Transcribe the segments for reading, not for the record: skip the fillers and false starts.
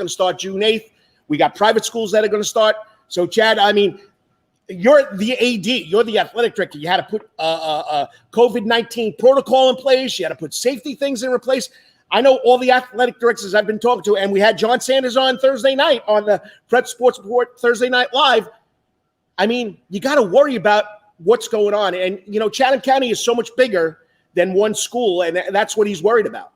going to start June 8th. We got private schools that are going to start. So, Chad, I mean, you're the AD. You're the athletic director. You had to put COVID-19 protocol in place. You had to put safety things in place. I know all the athletic directors I've been talking to, and we had John Sanders on Thursday night on the Prep Sports Report Thursday Night Live. I mean, you got to worry about what's going on. And, you know, Chatham County is so much bigger than one school, and that's what he's worried about.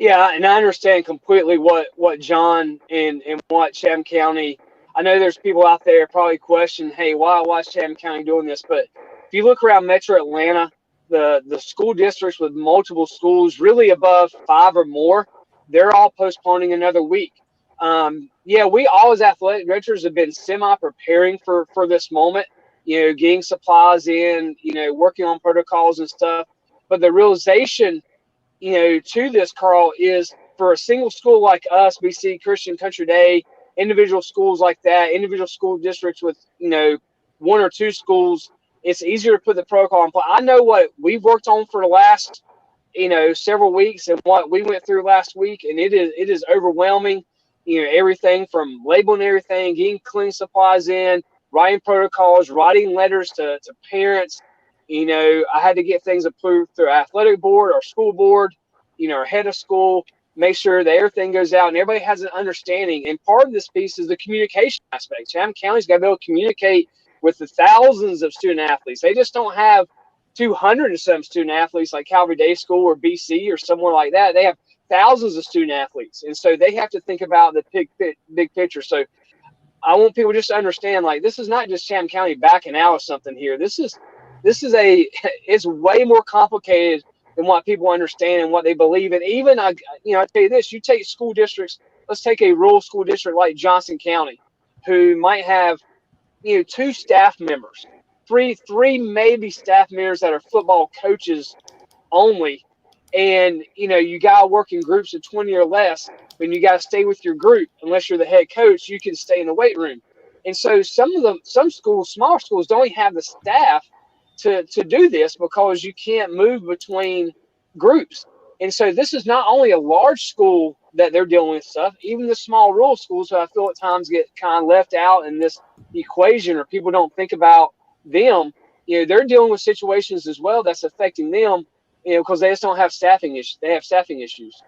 Yeah, and I understand completely what John and what Chatham County. I know there's people out there probably question, hey, why is Chatham County doing this? But if you look around Metro Atlanta, the school districts with multiple schools really above 5 or more, they're all postponing another week. Yeah, we all as athletic directors have been semi-preparing for this moment, you know, getting supplies in, you know, working on protocols and stuff. But the realization, you know, to this, Carl, is for a single school like us, BC Christian Country Day, individual schools like that, individual school districts with, you know, 1 or 2 schools, it's easier to put the protocol in place. I know what we've worked on for the last, you know, several weeks and what we went through last week, and it is overwhelming. You know, everything from labeling everything, getting cleaning supplies in, writing protocols, writing letters to parents. You know, I had to get things approved through our athletic board, our school board, you know, our head of school, make sure that everything goes out and everybody has an understanding. And part of this piece is the communication aspect. Chatham County's got to be able to communicate with the thousands of student athletes. They just don't have 200 and some student athletes like Calvary Day School or BC or somewhere like that. They have thousands of student athletes. And so they have to think about the big picture. So I want people just to understand, like, this is not just Chatham County backing out of something here. It's way more complicated than what people understand and what they believe. And even, I tell you this, you take school districts, let's take a rural school district like Johnson County, who might have, you know, 2 staff members, three maybe staff members that are football coaches only. And, you know, you got to work in groups of 20 or less, and you got to stay with your group. Unless you're the head coach, you can stay in the weight room. And so some schools, smaller schools, don't even have the staff to do this because you can't move between groups. And so this is not only a large school that they're dealing with stuff, even the small rural schools who I feel at times get kind of left out in this equation, or people don't think about them. You know, they're dealing with situations as well that's affecting them, you know, because they just don't have staffing issues. They have staffing issues.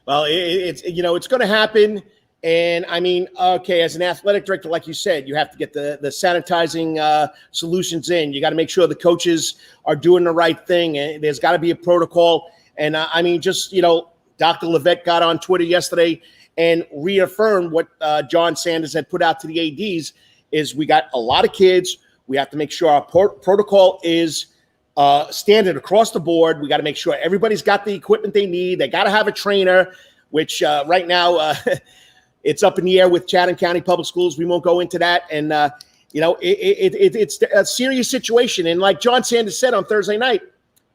Well, it's going to happen. And I mean, okay, as an athletic director, like you said, you have to get the sanitizing solutions in. You got to make sure the coaches are doing the right thing. And there's got to be a protocol. And I mean, just, you know, Dr. Levesque got on Twitter yesterday and reaffirmed what John Sanders had put out to the ADs is we got a lot of kids. We have to make sure our protocol is standard across the board. We got to make sure everybody's got the equipment they need. They got to have a trainer, which right now it's up in the air with Chatham County Public Schools. We won't go into that. And, you know, it's a serious situation. And like John Sanders said on Thursday night,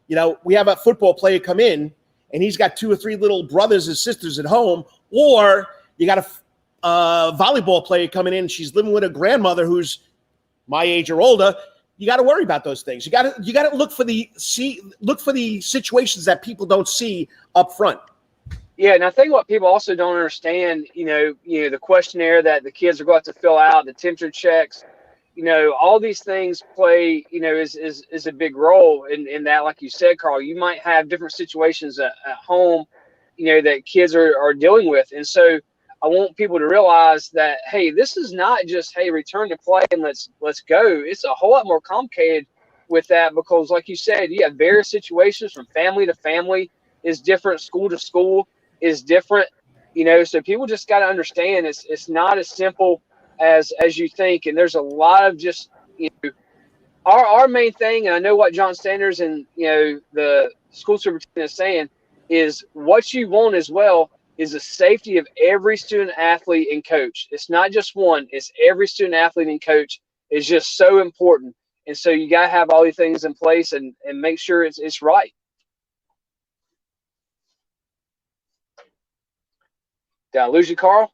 you know, we have a football player come in and he's got 2 or 3 little brothers and sisters at home, or you got a volleyball player coming in. She's living with a grandmother who's my age or older. You got to worry about those things. You got to look for the situations that people don't see up front. Yeah, and I think what people also don't understand, you know, the questionnaire that the kids are going to have to fill out, the temperature checks, you know, all these things play, you know, is a big role in that. Like you said, Carl, you might have different situations at home, you know, that kids are dealing with. And so I want people to realize that, hey, this is not just, hey, return to play and let's go. It's a whole lot more complicated with that because, like you said, you have various situations from family to family is different, school to school is different, you know, so people just got to understand it's not as simple as you think. And there's a lot of just, you know, our main thing, and I know what John Sanders and, you know, the school superintendent is saying, is what you want as well is the safety of every student athlete and coach. It's not just one, it's every student athlete and coach is just so important. And so you got to have all these things in place and make sure it's right. Did I lose you, Carl?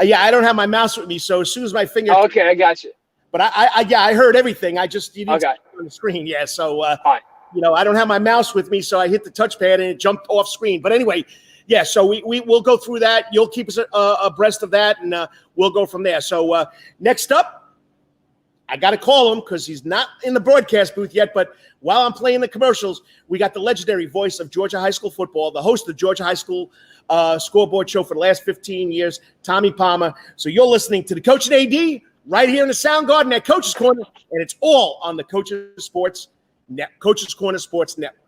Yeah, I don't have my mouse with me, so as soon as my finger. Oh, okay, I got you. But I heard everything. I just you didn't see it on the screen. Yeah, so all right. You know, I don't have my mouse with me, so I hit the touchpad and it jumped off screen. But anyway, Yeah, so we'll go through that. You'll keep us abreast of that, and we'll go from there. So next up, I got to call him because he's not in the broadcast booth yet. But while I'm playing the commercials, we got the legendary voice of Georgia high school football, the host of the Georgia high school scoreboard show for the last 15 years, Tommy Palmer. So you're listening to the Coach and AD right here in the Sound Garden at Coach's Corner, and it's all on the Coach's Corner Sports Network.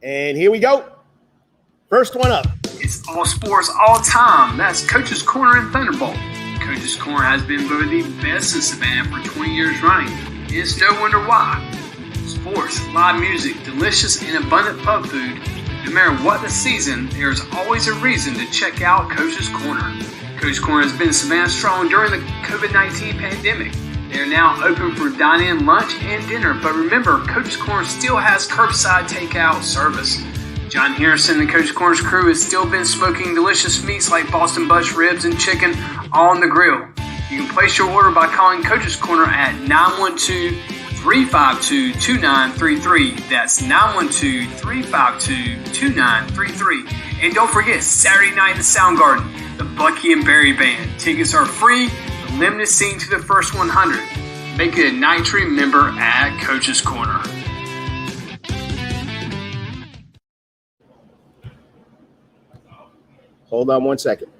And here we go. First one up. It's all sports, all time. That's Coach's Corner and Thunderbolt. Coach's Corner has been voted the best in Savannah for 20 years running. And it's no wonder why. Sports, live music, delicious and abundant pub food. No matter what the season, there's always a reason to check out Coach's Corner. Coach's Corner has been Savannah strong during the COVID-19 pandemic. They are now open for dine-in lunch and dinner, but remember, Coach's Corner still has curbside takeout service. John Harrison and Coach's Corner's crew has still been smoking delicious meats like Boston Butch ribs and chicken on the grill. You can place your order by calling Coach's Corner at 912-352-2933. That's 912-352-2933. And don't forget, Saturday night in the Sound Garden, the Bucky and Barry Band. Tickets are free, the limited seating to the first 100. Make it a night to remember at Coach's Corner. Hold on one second.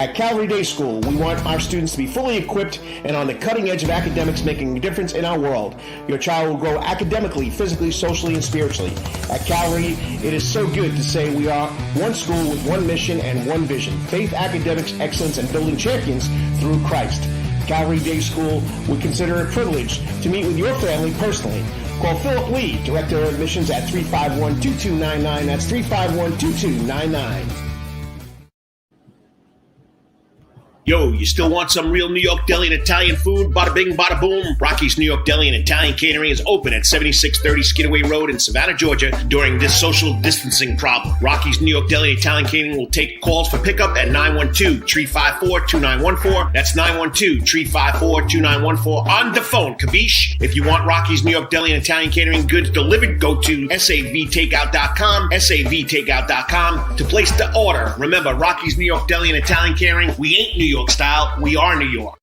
At Calvary Day School, we want our students to be fully equipped and on the cutting edge of academics, making a difference in our world. Your child will grow academically, physically, socially, and spiritually. At Calvary, it is so good to say we are one school with one mission and one vision: faith, academics, excellence, and building champions through Christ. Calvary Day School would consider it a privilege to meet with your family personally. Call Philip Lee, Director of Admissions, at 351-2299. That's 351-2299. Yo, you still want some real New York deli and Italian food? Bada bing, bada boom. Rocky's New York Deli and Italian Catering is open at 7630 Skidaway Road in Savannah, Georgia during this social distancing problem. Rocky's New York Deli and Italian Catering will take calls for pickup at 912-354-2914. That's 912-354-2914 on the phone, capiche? If you want Rocky's New York Deli and Italian Catering goods delivered, go to savtakeout.com, savtakeout.com to place the order. Remember, Rocky's New York Deli and Italian Catering, we ain't New York style, we are New York.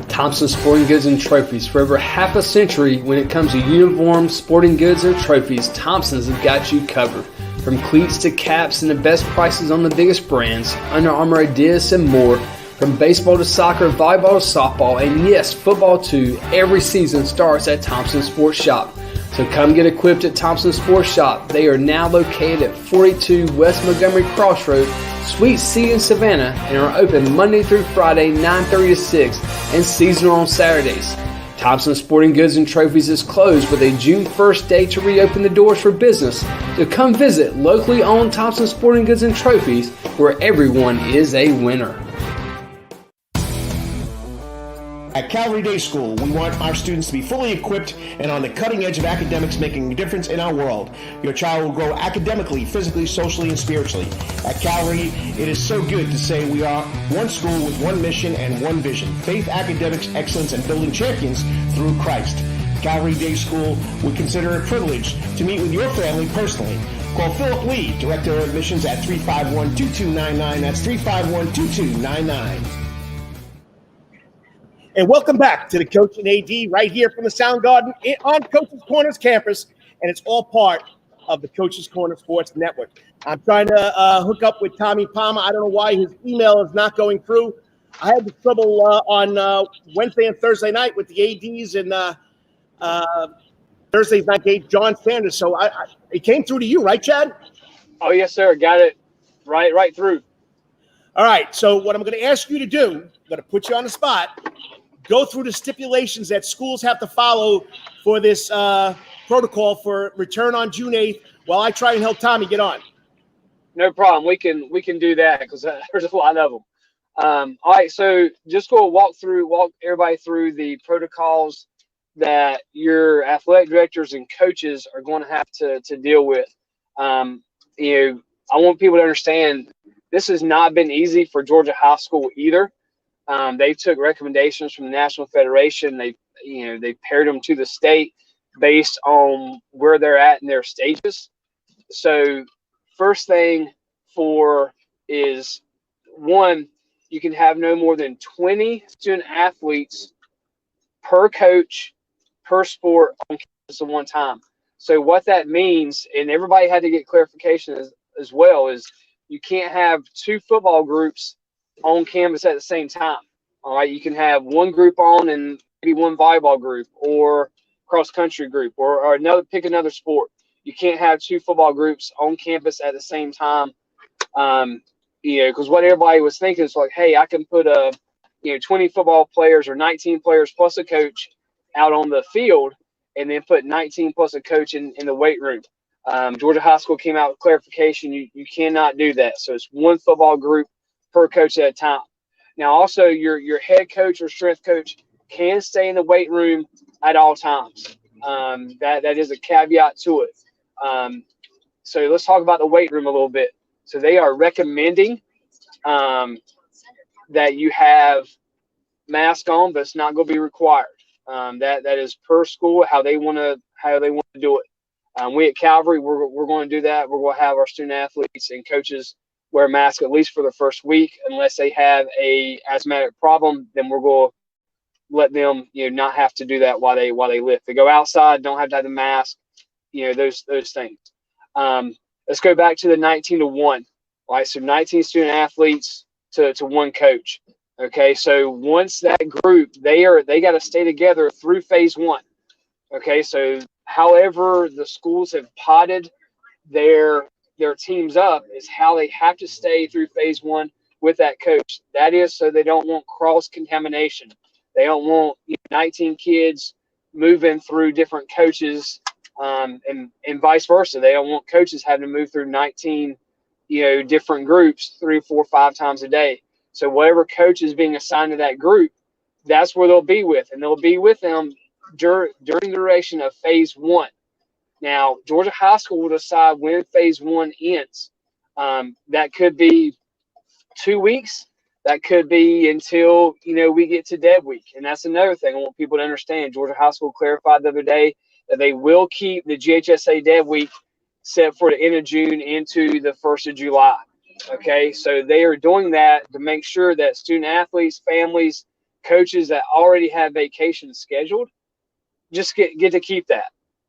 Thompson Sporting Goods and Trophies. For over half a century, when it comes to uniforms, sporting goods, or trophies, Thompson's have got you covered. From cleats to caps and the best prices on the biggest brands, Under Armour, Adidas, and more. From baseball to soccer, volleyball to softball, and yes, football too, every season starts at Thompson Sports Shop. So come get equipped at Thompson Sports Shop. They are now located at 42 West Montgomery Crossroad, Suite C in Savannah, and are open Monday through Friday, 9:30 to 6, and seasonal on Saturdays. Thompson Sporting Goods and Trophies is closed with a June 1st date to reopen the doors for business. So come visit locally owned Thompson Sporting Goods and Trophies, where everyone is a winner. At Calvary Day School, we want our students to be fully equipped and on the cutting edge of academics, making a difference in our world. Your child will grow academically, physically, socially, and spiritually. At Calvary, it is so good to say we are one school with one mission and one vision: faith, academics, excellence, and building champions through Christ. Calvary Day School would consider it a privilege to meet with your family personally. Call Philip Lee, Director of Admissions, at 351-2299. That's 351-2299. And welcome back to the Coach and AD right here from the Sound Garden on Coach's Corner's campus. And it's all part of the Coach's Corner Sports Network. I'm trying to hook up with Tommy Palmer. I don't know why his email is not going through. I had the trouble on Wednesday and Thursday night with the ADs, and Thursday's night gave John Sanders. So it came through to you, right, Chad? Oh, yes, sir. Got it right through. All right. So what I'm going to ask you to do, I'm going to put you on the spot. Go through the stipulations that schools have to follow for this protocol for return on June 8th while I try and help Tommy get on. No problem. We can do that because there's a lot of them. All right, so just go walk everybody through the protocols that your athletic directors and coaches are going to have to deal with. I want people to understand this has not been easy for Georgia high school either. They took recommendations from the National Federation. They paired them to the state based on where they're at in their stages. So first thing is one, you can have no more than 20 student athletes per coach, per sport on campus at one time. So what that means, and everybody had to get clarification as well, is you can't have two football groups on campus at the same time. All right, you can have one group on and maybe one volleyball group or cross country group or pick another sport. You can't have two football groups on campus at the same time. Because what everybody was thinking is like, hey, I can put 20 football players or 19 players plus a coach out on the field and then put 19 plus a coach in the weight room. Georgia High School came out with clarification. You cannot do that. So it's one football group per coach at a time. Now, also, your head coach or strength coach can stay in the weight room at all times. That is a caveat to it. So let's talk about the weight room a little bit. So they are recommending that you have mask on, but it's not going to be required. That is per school how they want to do it. We at Calvary, we're going to do that. We're going to have our student athletes and coaches wear masks at least for the first week, unless they have a asthmatic problem. Then we're going to let them not have to do that while they lift. They go outside, don't have to have the mask. Those things. Let's go back to the 19-1. All right, so 19 student athletes to one coach. Okay, so once that group, they got to stay together through phase 1. Okay, so however the schools have potted their teams up is how they have to stay through phase 1 with that coach. That is so they don't want cross contamination. They don't want 19 kids moving through different coaches, and vice versa. They don't want coaches having to move through 19 different groups 3, 4, 5 times a day. So whatever coach is being assigned to that group, that's where they'll be with, and they'll be with them during the duration of phase 1. Now, Georgia High School will decide when phase 1 ends. That could be 2 weeks. That could be until we get to Dead Week, and that's another thing I want people to understand. Georgia High School clarified the other day that they will keep the GHSA Dead Week set for the end of June into the 1st of July. Okay, so they are doing that to make sure that student athletes, families, coaches that already have vacations scheduled just get to keep that.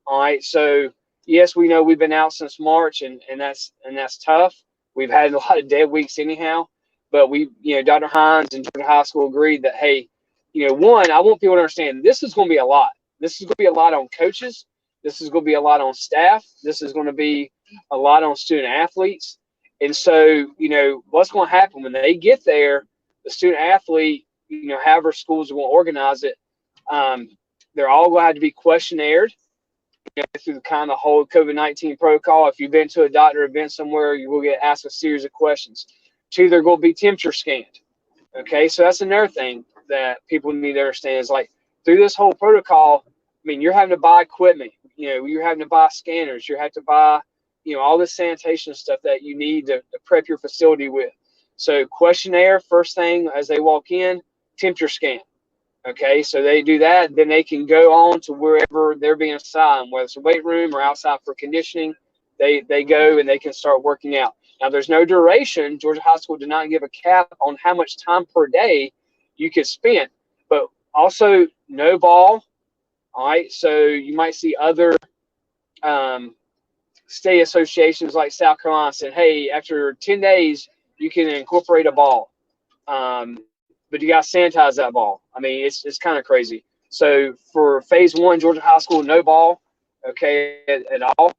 All right, so yes, we know we've been out since March, and that's tough. We've had a lot of dead weeks anyhow, but Dr. Hines and Georgia High School agreed that, hey, one, I want people to understand this is going to be a lot. This is going to be a lot on coaches. This is going to be a lot on staff. This is going to be a lot on student athletes. And so, what's going to happen when they get there, the student athlete, however schools are going to organize it, they're all going to have to be questionnaires through kind of the whole COVID-19 protocol. If you've been to a doctor event somewhere, you will get asked a series of questions. 2, they're going to be temperature scanned. Okay, so that's another thing that people need to understand is like through this whole protocol, you're having to buy equipment. You're having to buy scanners. You have to buy, all the sanitation stuff that you need to prep your facility with. So questionnaire, first thing as they walk in, temperature scan. Okay, so they do that, then they can go on to wherever they're being assigned, whether it's a weight room or outside for conditioning. They go and they can start working out. Now, there's no duration. Georgia High School did not give a cap on how much time per day you could spend, but also no ball. All right, so you might see other state associations like South Carolina said, hey, after 10 days, you can incorporate a ball. But you got to sanitize that ball. It's kind of crazy. So for phase 1, Georgia High School, no ball, okay, at all.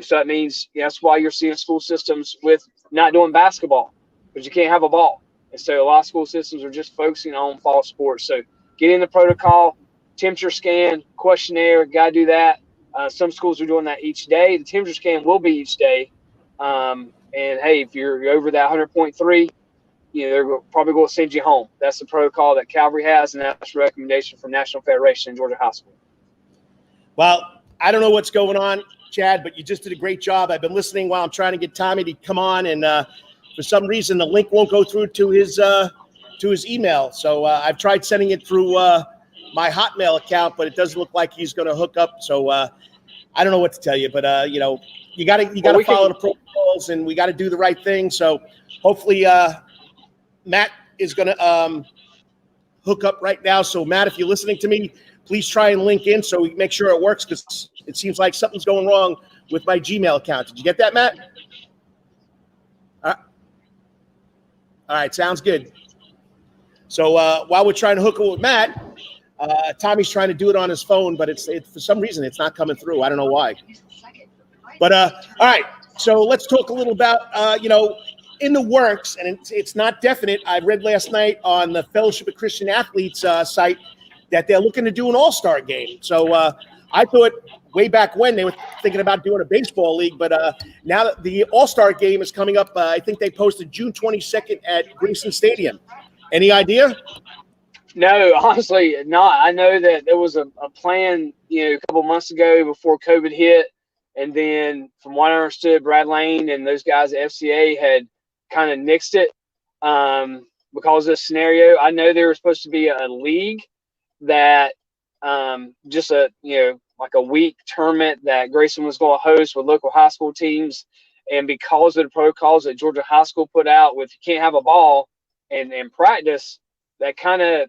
So that means that's why you're seeing school systems with not doing basketball, because you can't have a ball. And so a lot of school systems are just focusing on fall sports. So get in the protocol, temperature scan, questionnaire, got to do that. Some schools are doing that each day. The temperature scan will be each day. And, hey, if you're over that 100.3, they're probably going to send you home. That's the protocol that Calvary has, and that's a recommendation from National Federation and Georgia High School. Well, I don't know what's going on, Chad, but you just did a great job. I've been listening while I'm trying to get Tommy to come on, and for some reason the link won't go through to his email. So I've tried sending it through my Hotmail account, but it doesn't look like he's going to hook up. So I don't know what to tell you, but you know, you got to follow the protocols, and we got to do the right thing. So hopefully Matt is going to hook up right now. So Matt, if you're listening to me, please try and link in so we can make sure it works, because it seems like something's going wrong with my Gmail account. Did you get that, Matt? All right, sounds good. So while we're trying to hook up with Matt, Tommy's trying to do it on his phone, but it's for some reason it's not coming through. I don't know why. But all right, so let's talk a little about you know, in the works, and it's not definite. I read last night on the Fellowship of Christian Athletes site that they're looking to do an all-star game. So I thought way back when they were thinking about doing a baseball league, but now that the all-star game is coming up, I think they posted June 22nd at Griffin Stadium. Any idea? No, honestly, not. I know that there was a plan, you know, a couple months ago before COVID hit, and then from what I understood, Brad Lane and those guys at FCA had kind of nixed it because of this scenario. I know there was supposed to be a league that just a, you know, like a week tournament that Grayson was going to host with local high school teams, and because of the protocols that Georgia High School put out with you can't have a ball and practice, that kind of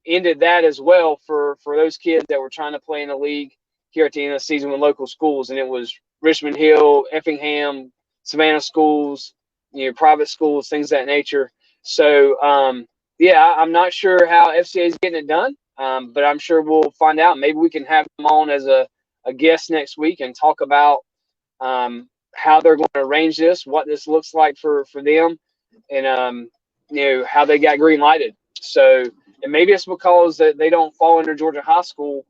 ended that as well for those kids that were trying to play in the league here at the end of the season with local schools. And it was Richmond Hill, Effingham, Savannah schools, you know, private schools, things of that nature. So yeah, I'm not sure how FCA is getting it done. But I'm sure we'll find out. Maybe we can have them on as a guest next week and talk about how they're going to arrange this, what this looks like for them, and you know, how they got green lighted. So, and maybe it's because that they don't fall under Georgia High School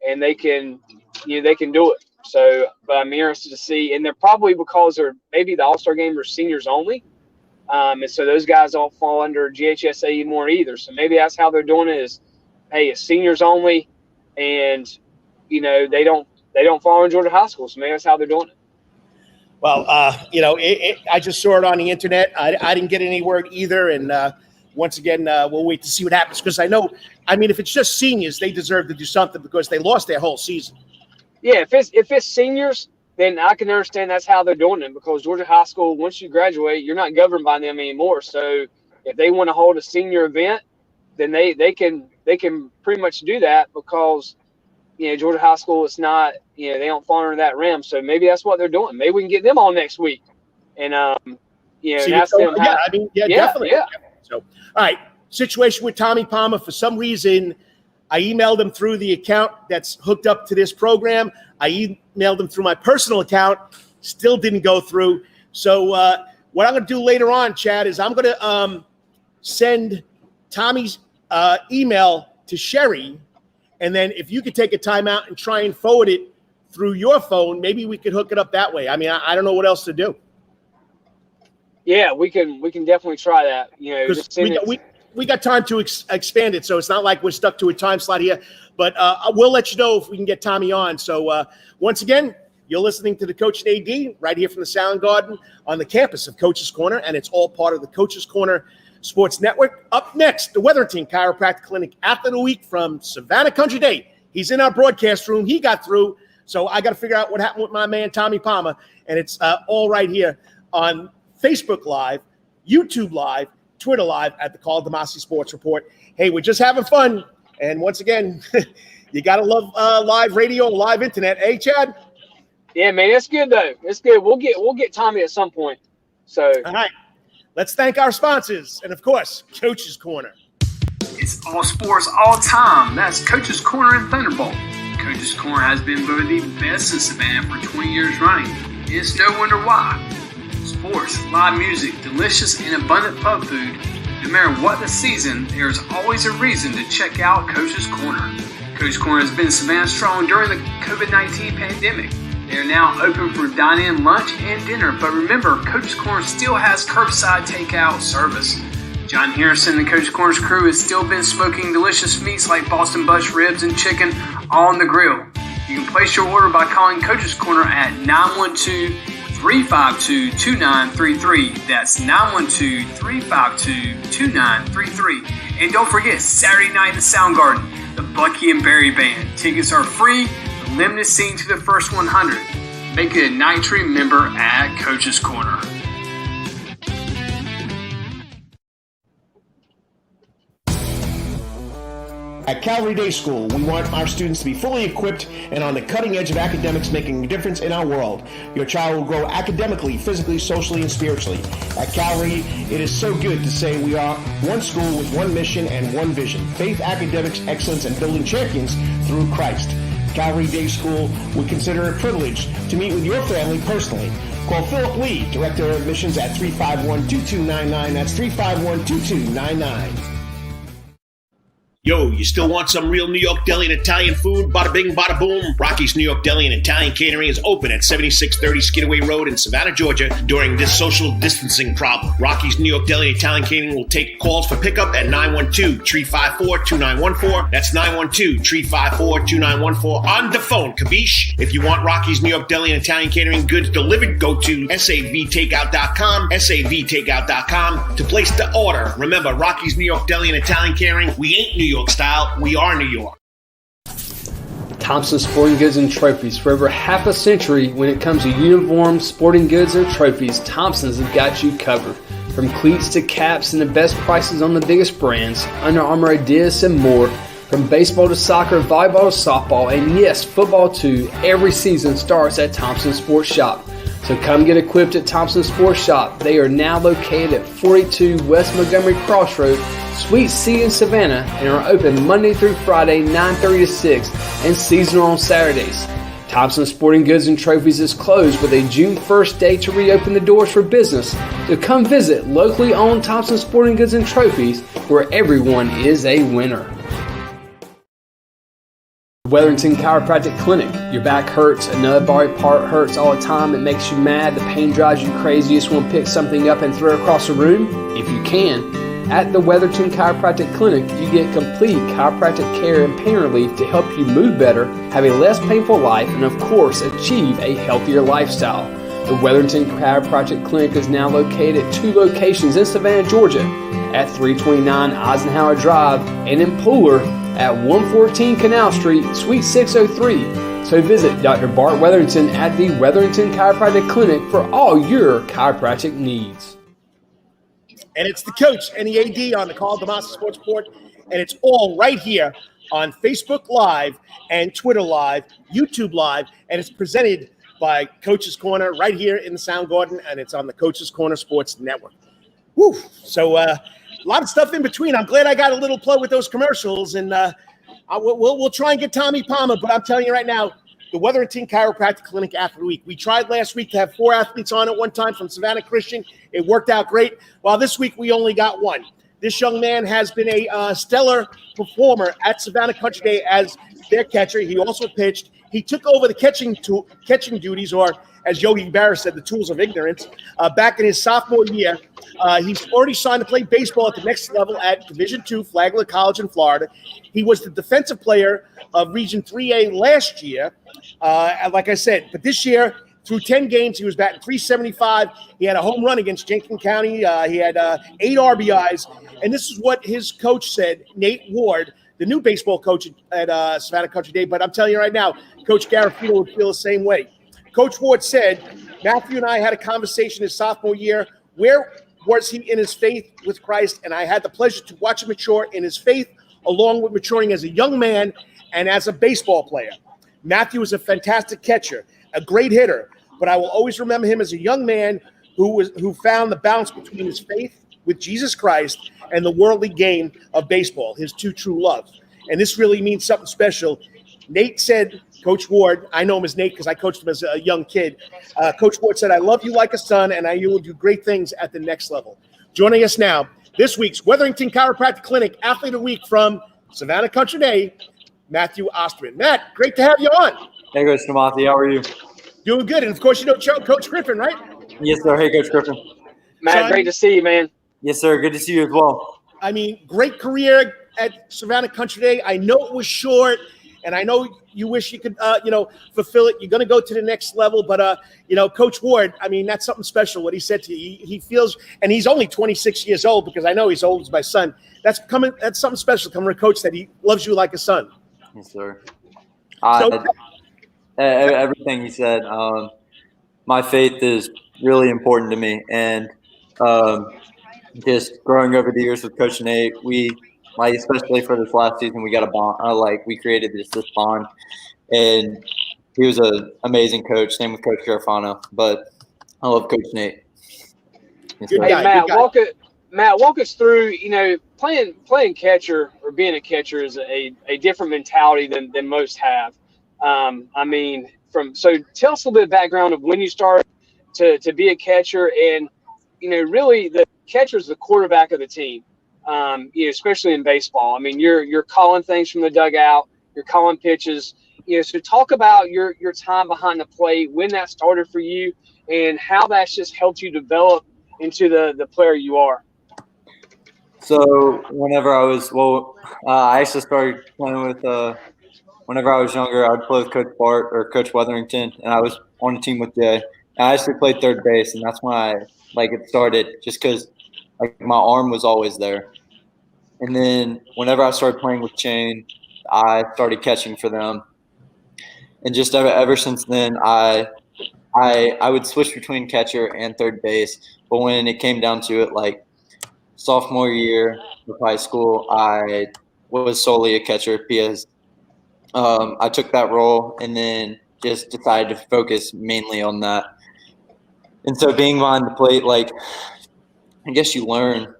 and they can, you know, they can do it. So, but I'm interested to see, and they're probably because they're maybe the All-Star game are seniors only. And so those guys don't fall under GHSA anymore either. So maybe that's how they're doing it is, hey, it's seniors only, and you know they don't fall in Georgia High School, so maybe that's how they're doing it. Well, you know, I just saw it on the internet. I didn't get any word either, and once again, we'll wait to see what happens, because I mean, if it's just seniors, they deserve to do something because they lost their whole season. Yeah, if it's seniors, then I can understand that's how they're doing it, because Georgia High School, once you graduate, you're not governed by them anymore. So if they want to hold a senior event, then they can pretty much do that, because, you know, Georgia High School is not, you know, they don't fall under that rim. So maybe that's what they're doing. Maybe we can get them on next week and, you know, and ask them. Yeah, I mean, yeah, definitely. Yeah. So, all right, situation with Tommy Palmer. For some reason, I emailed him through the account that's hooked up to this program. I emailed him through my personal account. Still didn't go through. So what I'm going to do later on, Chad, is I'm going to send Tommy's email to Sherry, and then if you could take a timeout and try and forward it through your phone, maybe we could hook it up that way. I mean, I don't know what else to do. Yeah, we can definitely try that. You know, just we got time to expand it, so it's not like we're stuck to a time slot here. But we'll let you know if we can get Tommy on. So once again, you're listening to the Coach and AD right here from the Sound Garden on the campus of Coach's Corner, and it's all part of the Coach's Corner Sports Network. Up next, the Wetherington Chiropractic Clinic Athlete of the Week from Savannah Country Day. He's in our broadcast room. He got through, so I got to figure out what happened with my man Tommy Palmer, and it's all right here on Facebook Live, YouTube Live, Twitter Live at the Karl DeMasi Sports Report. Hey, we're just having fun, and once again, you got to love live radio, live internet. Hey, Chad? Yeah, man, it's good, though. It's good. We'll get Tommy at some point. So, all right. Let's thank our sponsors, and of course, Coach's Corner. It's all sports, all time. That's Coach's Corner and Thunderbolt. Coach's Corner has been voted the best in Savannah for 20 years running. And it's no wonder why. Sports, live music, delicious and abundant pub food. No matter what the season, there's always a reason to check out Coach's Corner. Coach's Corner has been Savannah strong during the COVID-19 pandemic. They are now open for dine-in lunch and dinner, but remember, Coach's Corner still has curbside takeout service. John Harrison and Coach's Corner's crew has still been smoking delicious meats like Boston Bush ribs and chicken on the grill. You can place your order by calling Coach's Corner at 912-352-2933. That's 912-352-2933. And don't forget, Saturday night in the Sound Garden, the Bucky and Barry Band. Tickets are free, limited seating to the first 100. Make it a night to remember at Coach's Corner. At Calvary Day School, we want our students to be fully equipped and on the cutting edge of academics, making a difference in our world. Your child will grow academically, physically, socially, and spiritually. At Calvary, it is so good to say we are one school with one mission and one vision: faith, academics, excellence, and building champions through Christ. Calvary Day School would consider it a privilege to meet with your family personally. Call Philip Lee, Director of Admissions, at 351-2299. That's 351-2299. Yo, you still want some real New York deli and Italian food? Bada bing, bada boom. Rocky's New York Deli and Italian Catering is open at 7630 Skidaway Road in Savannah, Georgia during this social distancing problem. Rocky's New York Deli and Italian Catering will take calls for pickup at 912-354-2914. That's 912-354-2914 on the phone, capiche? If you want Rocky's New York Deli and Italian Catering goods delivered, go to savtakeout.com, savtakeout.com to place the order. Remember, Rocky's New York Deli and Italian Catering, we ain't New York style, we are New York. Thompson Sporting Goods and Trophies. For over half a century, when it comes to uniforms, sporting goods, or trophies, Thompson's have got you covered. From cleats to caps and the best prices on the biggest brands, Under Armour, Adidas, and more. From baseball to soccer, volleyball to softball, and yes, football too, every season starts at Thompson Sports Shop. So come get equipped at Thompson Sports Shop. They are now located at 42 West Montgomery Crossroad, Suite C in Savannah, and are open Monday through Friday, 9:30 to 6, and seasonal on Saturdays. Thompson Sporting Goods and Trophies is closed with a June 1st date to reopen the doors for business. So come visit locally owned Thompson Sporting Goods and Trophies, where everyone is a winner. Wetherington Chiropractic Clinic. Your back hurts, another body part hurts all the time, it makes you mad, the pain drives you crazy, you just want to pick something up and throw it across the room? If you can. At the Wetherington Chiropractic Clinic, you get complete chiropractic care and pain relief to help you move better, have a less painful life, and of course, achieve a healthier lifestyle. The Wetherington Chiropractic Clinic is now located at 2 locations in Savannah, Georgia, at 329 Eisenhower Drive and in Pooler at 114 Canal Street, Suite 603. So visit Dr. Bart Wetherington at the Wetherington Chiropractic Clinic for all your chiropractic needs. And it's the coach and the AD on the Karl DeMasi Sports Report, and it's all right here on Facebook Live and Twitter Live, YouTube Live, and it's presented by Coach's Corner right here in the Sound Garden, and it's on the Coach's Corner Sports Network. Woo! So a lot of stuff in between. I'm glad I got a little plug with those commercials, and we'll try and get Tommy Palmer, but I'm telling you right now, the Wetherington Chiropractic Clinic Athlete Week. We tried last week to have 4 athletes on at one time from Savannah Christian. It worked out great. While this week we only got 1. This young man has been a stellar performer at Savannah Country Day as their catcher. He also pitched. He took over the catching duties, or as Yogi Berra said, the tools of ignorance, back in his sophomore year. He's already signed to play baseball at the next level at Division II Flagler College in Florida. He was the defensive player of Region 3A last year, like I said. But this year, through 10 games, he was batting .375. He had a home run against Jenkins County. He had 8 RBIs. And this is what his coach said, Nate Ward, the new baseball coach at Savannah Country Day. But I'm telling you right now, Coach Garofino would feel the same way. Coach Ward said, Matthew and I had a conversation his sophomore year. Where was he in his faith with Christ? And I had the pleasure to watch him mature in his faith, along with maturing as a young man and as a baseball player. Matthew was a fantastic catcher, a great hitter, but I will always remember him as a young man who found the balance between his faith with Jesus Christ and the worldly game of baseball, his 2 true loves. And this really means something special. Nate said, Coach Ward, I know him as Nate because I coached him as a young kid. Coach Ward said, I love you like a son, and you will do great things at the next level. Joining us now, this week's Wetherington Chiropractic Clinic Athlete of the Week from Savannah Country Day, Matthew Osterman. Matt, great to have you on. Hey, Coach DeMasi, how are you? Doing good. And, of course, you know Coach Griffin, right? Yes, sir. Hey, Coach Griffin. Matt, great to see you, man. Yes, sir. Good to see you as well. I mean, great career at Savannah Country Day. I know it was short. and I know you wish you could, fulfill it. You're going to go to the next level, but Coach Ward, I mean, that's something special. What he said to you, he feels, and he's only 26 years old because I know he's old as my son. That's something special coming from a coach that he loves you like a son. Yes, sir. So, Everything he said. My faith is really important to me, and just growing over the years with Coach Nate, we especially for this last season, we got a bond. We created this bond, and he was an amazing coach. Same with Coach Garofano, but I love Coach Nate. Good guy, Matt, walk us through. Playing catcher or being a catcher is a different mentality than most have. So tell us a little bit of background of when you started to be a catcher, and really the catcher is the quarterback of the team. Especially in baseball. I mean, you're calling things from the dugout, you're calling pitches. So talk about your time behind the plate, when that started for you, and how that's just helped you develop into the player you are. So whenever I actually started playing with whenever I was younger, I would play with Coach Bart or Coach Wetherington, and I was on a team with Jay. And I actually played third base, and that's when I it started, just because my arm was always there. And then whenever I started playing with Shane, I started catching for them. And just ever since then, I would switch between catcher and third base. But when it came down to it, sophomore year of high school, I was solely a catcher because I took that role and then just decided to focus mainly on that. And so being behind the plate, I guess you learn.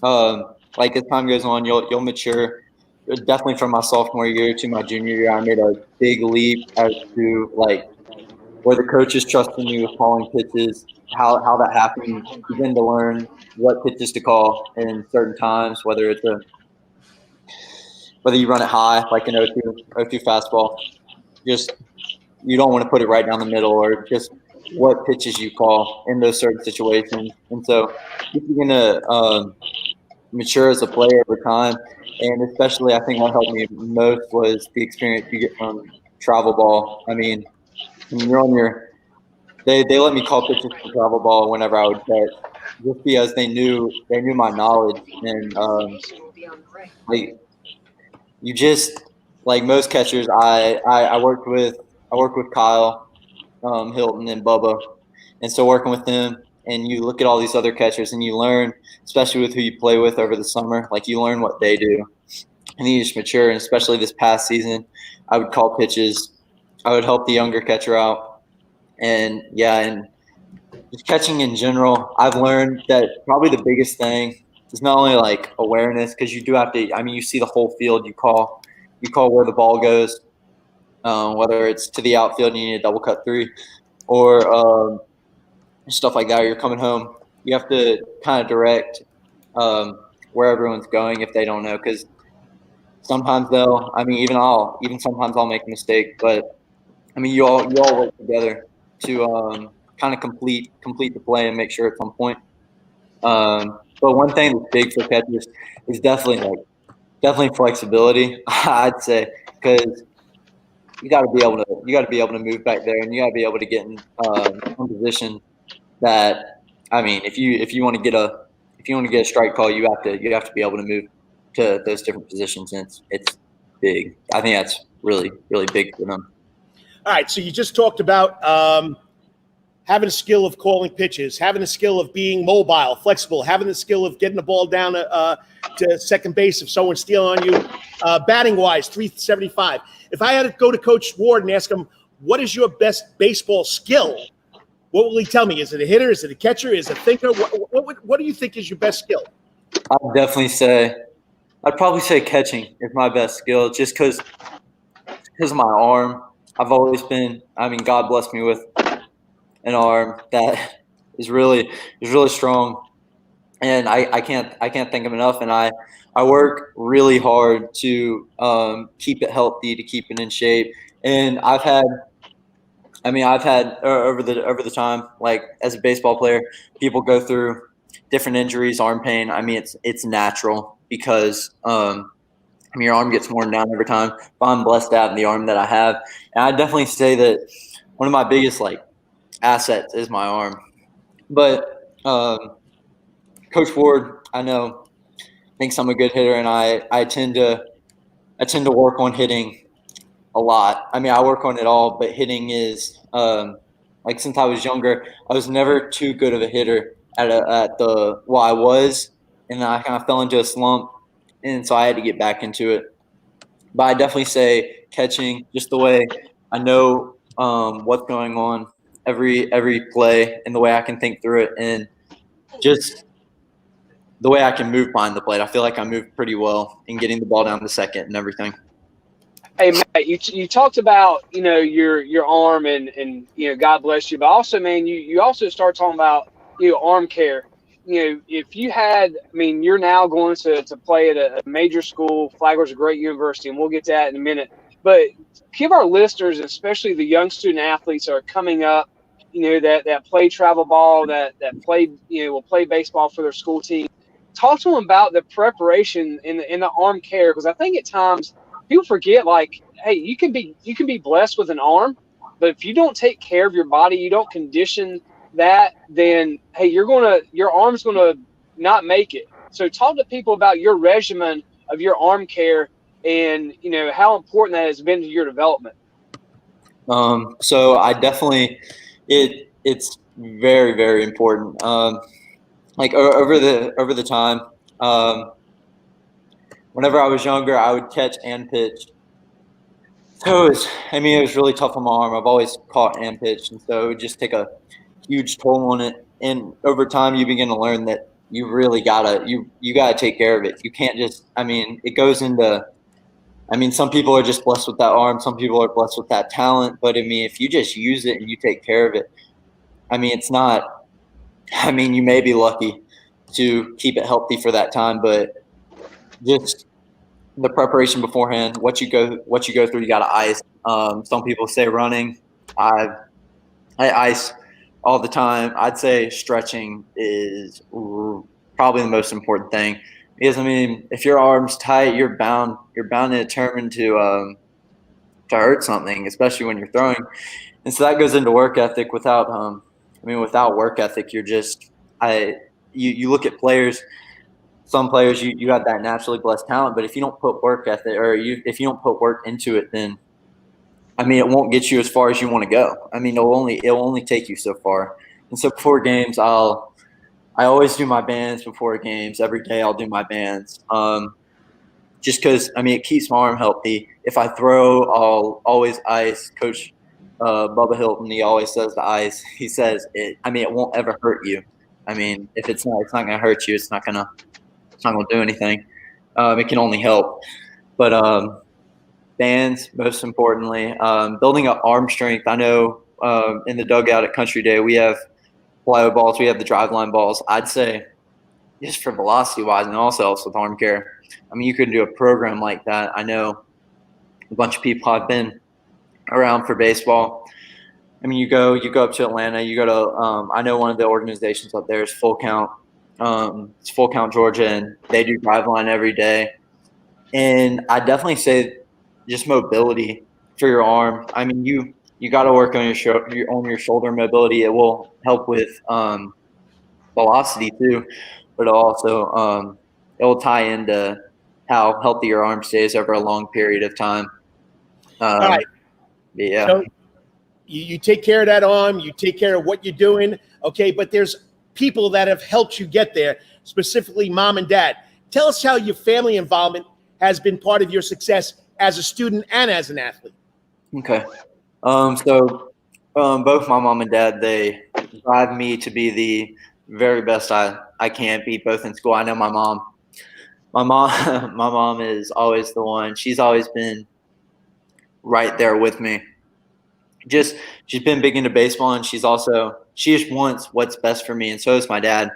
As time goes on, you'll mature. Definitely from my sophomore year to my junior year, I made a big leap as to where the coaches trusted me with calling pitches, how that happened. You begin to learn what pitches to call in certain times, whether you run it high like an 0-2 fastball. Just you don't want to put it right down the middle, or just what pitches you call in those certain situations. And so you begin to mature as a player over time. And especially I think what helped me most was the experience you get from travel ball. I mean, when you're on they let me call pitches for travel ball whenever I would catch, just because they knew my knowledge. And you just most catchers, I worked with Kyle Hilton and Bubba, and so working with them, and you look at all these other catchers and you learn, especially with who you play with over the summer, you learn what they do, and you just mature. And especially this past season, I would call pitches, I would help the younger catcher out, and just catching in general, I've learned that probably the biggest thing is not only awareness, because you do have to. I mean, you see the whole field. You call where the ball goes, whether it's to the outfield and you need a double cut 3, or stuff like that. Or you're coming home, you have to kind of direct where everyone's going if they don't know, because sometimes even sometimes I'll make a mistake, but I mean you all work together to kind of complete the play and make sure it's on point. But one thing that's big for catchers is definitely flexibility. I'd say, because you got to be able to move back there, and you got to be able to get in position that, I mean, if you want to get a strike call, you have to be able to move to those different positions, and it's big. I think that's really, really big for them. All right, so you just talked about having a skill of calling pitches, having a skill of being mobile, flexible, having the skill of getting the ball down to second base if someone's stealing on you. Batting-wise, 375. If I had to go to Coach Ward and ask him, what is your best baseball skill, what will he tell me? Is it a hitter? Is it a catcher? Is it a thinker? What do you think is your best skill? I'd probably say catching is my best skill, just because of my arm. I've always been, God blessed me with an arm that is really strong, and I can't thank him enough. And I work really hard to keep it healthy, to keep it in shape. And I've had over the time, as a baseball player, people go through different injuries, arm pain. I mean, it's natural, because I mean, your arm gets worn down over time. But I'm blessed to have the arm that I have. And I definitely say that one of my biggest, like, assets is my arm. But Coach Ward, I know, thinks I'm a good hitter, and I tend to work on hitting a lot. I mean, I work on it all, but hitting is like since I was younger, I was never too good of a hitter I was, and then I kind of fell into a slump, and so I had to get back into it. But I definitely say catching, just the way I know what's going on every play, and the way I can think through it, and just the way I can move behind the plate. I feel like I move pretty well in getting the ball down the second and everything. Hey Matt, you talked about your arm and God bless you, but also man, you also start talking about arm care. If you had, I mean, you're now going to play at a major school. Flagler's a great university, and we'll get to that in a minute. But give our listeners, especially the young student athletes that are coming up, that play travel ball, that play will play baseball for their school team. Talk to them about the preparation in the arm care, because I think at times people forget, like, hey, you can be blessed with an arm, but if you don't take care of your body, you don't condition that, then hey, your arm's gonna not make it. So talk to people about your regimen of your arm care and how important that has been to your development. So I definitely it's very, very important. Like over the time, whenever I was younger, I would catch and pitch. So it was really tough on my arm. I've always caught and pitched, and so it would just take a huge toll on it. And over time, you begin to learn that you really gotta take care of it. You can't just. I mean, it goes into. I mean, some people are just blessed with that arm. Some people are blessed with that talent. But I mean, if you just use it and you take care of it, I mean, it's not. I mean, you may be lucky to keep it healthy for that time, but just the preparation beforehand, what you go through, you got to ice. Some people say running. I ice all the time. I'd say stretching is probably the most important thing, because I mean, if your arm's tight, you're bound and determined to hurt something, especially when you're throwing. And so that goes into work ethic. Without work ethic, you're just you look at players. Some players, you got that naturally blessed talent, but if you don't put work ethic, or if you don't put work into it, then I mean, it won't get you as far as you want to go. I mean, it'll only take you so far. And so before games, I always do my bands before games. Every day I'll do my bands, just because I mean it keeps my arm healthy. If I throw, I'll always ice. Coach Bubba Hilton, he always says the ice. He says it. I mean, it won't ever hurt you. I mean, if it's not going to hurt you. It's not going to do anything. It can only help. But bands, most importantly, building up arm strength. I know in the dugout at Country Day, we have plyo balls, we have the drive line balls. I'd say just for velocity wise, and also helps with arm care. I mean, you could do a program like that. I know a bunch of people have been around for baseball. I mean, you go up to Atlanta, you go to I know one of the organizations up there is Full Count. It's Full Count, Georgia, and they do drive line every day. And I definitely say just mobility for your arm. I mean, you got to work on your shoulder mobility. It will help with velocity too, but also it will tie into how healthy your arm stays over a long period of time. All right. Yeah. So you take care of that arm. You take care of what you're doing. Okay, but there's people that have helped you get there, specifically mom and dad. Tell us how your family involvement has been part of your success as a student and as an athlete. Okay. So both my mom and dad, they drive me to be the very best I can be, both in school. I know my mom is always the one. She's always been right there with me. She's been big into baseball, and she just wants what's best for me, and so is my dad.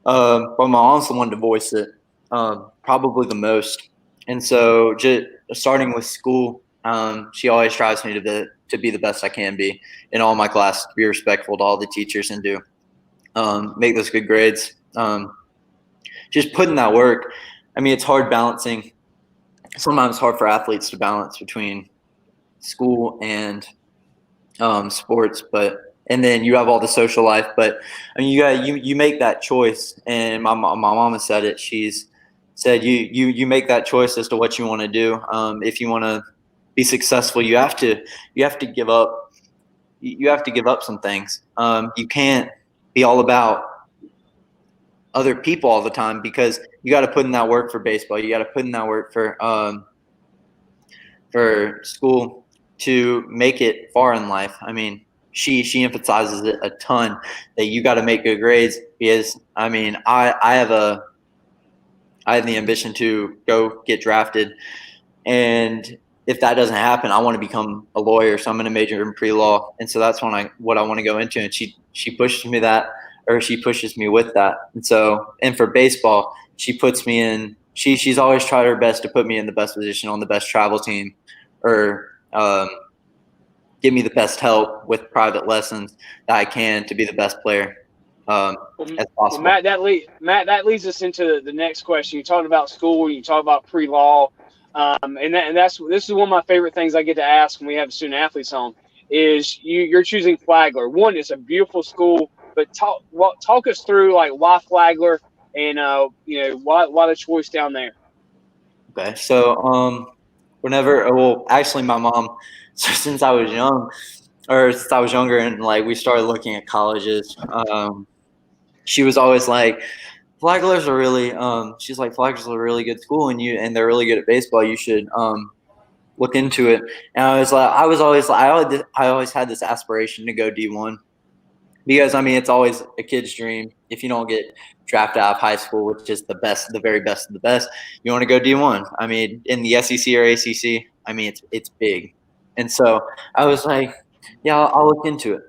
But my mom's the one to voice it probably the most. And so just starting with school, she always tries me to be the best I can be in all my classes, to be respectful to all the teachers, and do make those good grades. Just putting that work. I mean, it's hard balancing sometimes hard for athletes to balance between school and sports, and then you have all the social life. But I mean, you make that choice, and my mama said it. She's said you make that choice as to what you want to do. If you want to be successful, you have to give up. You have to give up some things. You can't be all about other people all the time, because you got to put in that work for baseball. You got to put in that work for school to make it far in life. I mean, she emphasizes it a ton, that you got to make good grades, because I mean, I have the ambition to go get drafted, and if that doesn't happen, I want to become a lawyer. So I'm going to major in pre-law, and so that's what I want to go into. And she pushes me with that. And for baseball, she puts me in. She's always tried her best to put me in the best position on the best travel team, or give me the best help with private lessons that I can to be the best player as possible. Well, Matt, that leads us into the next question. You talked about school, you talked about pre-law, this is one of my favorite things I get to ask when we have student athletes on. Is you're choosing Flagler. One, it's a beautiful school, but talk us through like why Flagler, and why the choice down there. Okay, so actually my mom, since I was younger and like we started looking at colleges, she was always like, Flagler's a really Flagler's a really good school, and they're really good at baseball. You should look into it. And I always had this aspiration to go D1, because I mean, it's always a kid's dream. If you don't get drafted out of high school, which is the very best of the best, you want to go D1. I mean, in the SEC or ACC, I mean, it's big. And so I was like, yeah, I'll look into it.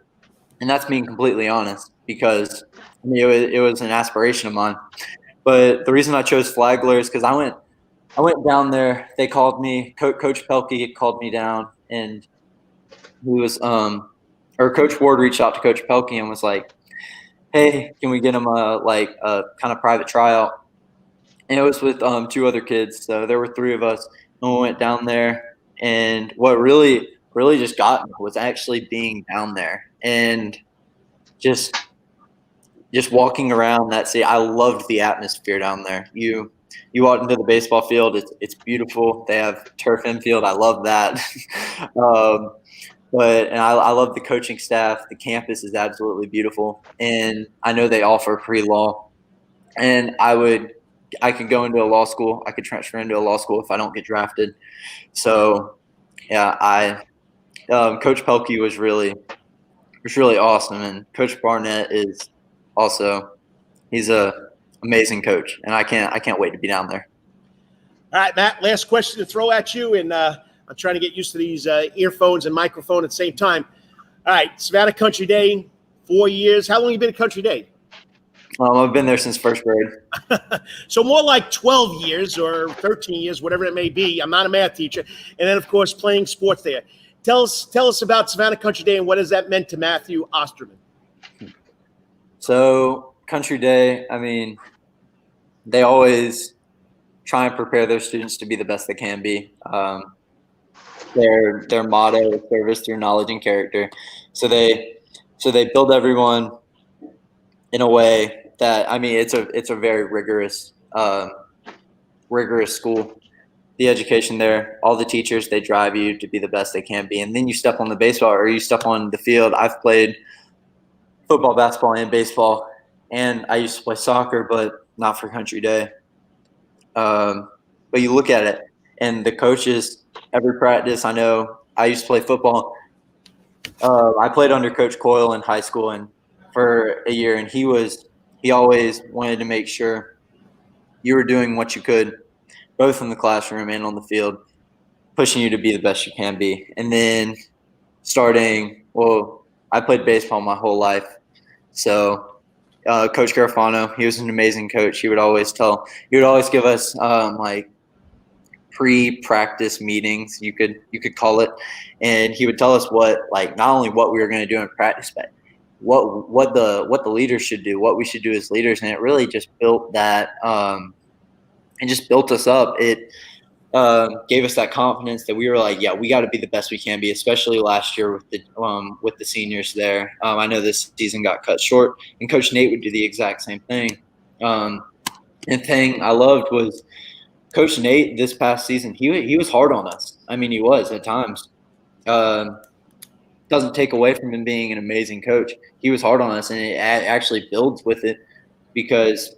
And that's being completely honest, because I mean, it was an aspiration of mine. But the reason I chose Flagler is because I went down there. They called me. Coach Pelkey called me down, and he was Coach Ward reached out to Coach Pelkey and was like, hey, can we get him a kind of private tryout? And it was with 2 other kids. So there were 3 of us, and we went down there. And what really just got me was actually being down there and just walking around that city. I loved the atmosphere down there. You walk into the baseball field, it's beautiful. They have turf infield. I love that. But I love the coaching staff. The campus is absolutely beautiful, and I know they offer pre-law. And I could go into a law school. I could transfer into a law school if I don't get drafted. So, yeah, Coach Pelkey was really awesome, and Coach Barnett is also, he's a amazing coach, and I can't wait to be down there. All right, Matt, last question to throw at you, and I'm trying to get used to these earphones and microphone at the same time. All right, Savannah Country Day, 4 years. How long have you been at Country Day? I've been there since first grade. So more like 12 years or 13 years, whatever it may be. I'm not a math teacher. And then, of course, playing sports there. Tell us about Savannah Country Day and what has that meant to Matthew Osterman? So Country Day, I mean, they always try and prepare their students to be the best they can be. Their motto is service through knowledge and character. So they build everyone in a way that, I mean, it's a very rigorous school. The education there, all the teachers, they drive you to be the best they can be. And then you step on the baseball, or you step on the field. I've played football, basketball, and baseball, and I used to play soccer, but not for Country Day. But you look at it, and the coaches, every practice, I know I used to play football. I played under Coach Coyle in high school and for a year, and he always wanted to make sure you were doing what you could, both in the classroom and on the field, pushing you to be the best you can be. And then I played baseball my whole life. So Coach Garofano, he was an amazing coach. He would always give us pre-practice meetings, you could call it, and he would tell us not only what we were going to do in practice, but what the leaders should do, what we should do as leaders. And it really just built that, and just built us up. gave us that confidence that we were like, yeah, we got to be the best we can be, especially last year with the seniors there. I know this season got cut short, and Coach Nate would do the exact same thing. And thing I loved was Coach Nate this past season. He was hard on us. I mean, he was at times. Doesn't take away from him being an amazing coach. He was hard on us, and it actually builds with it because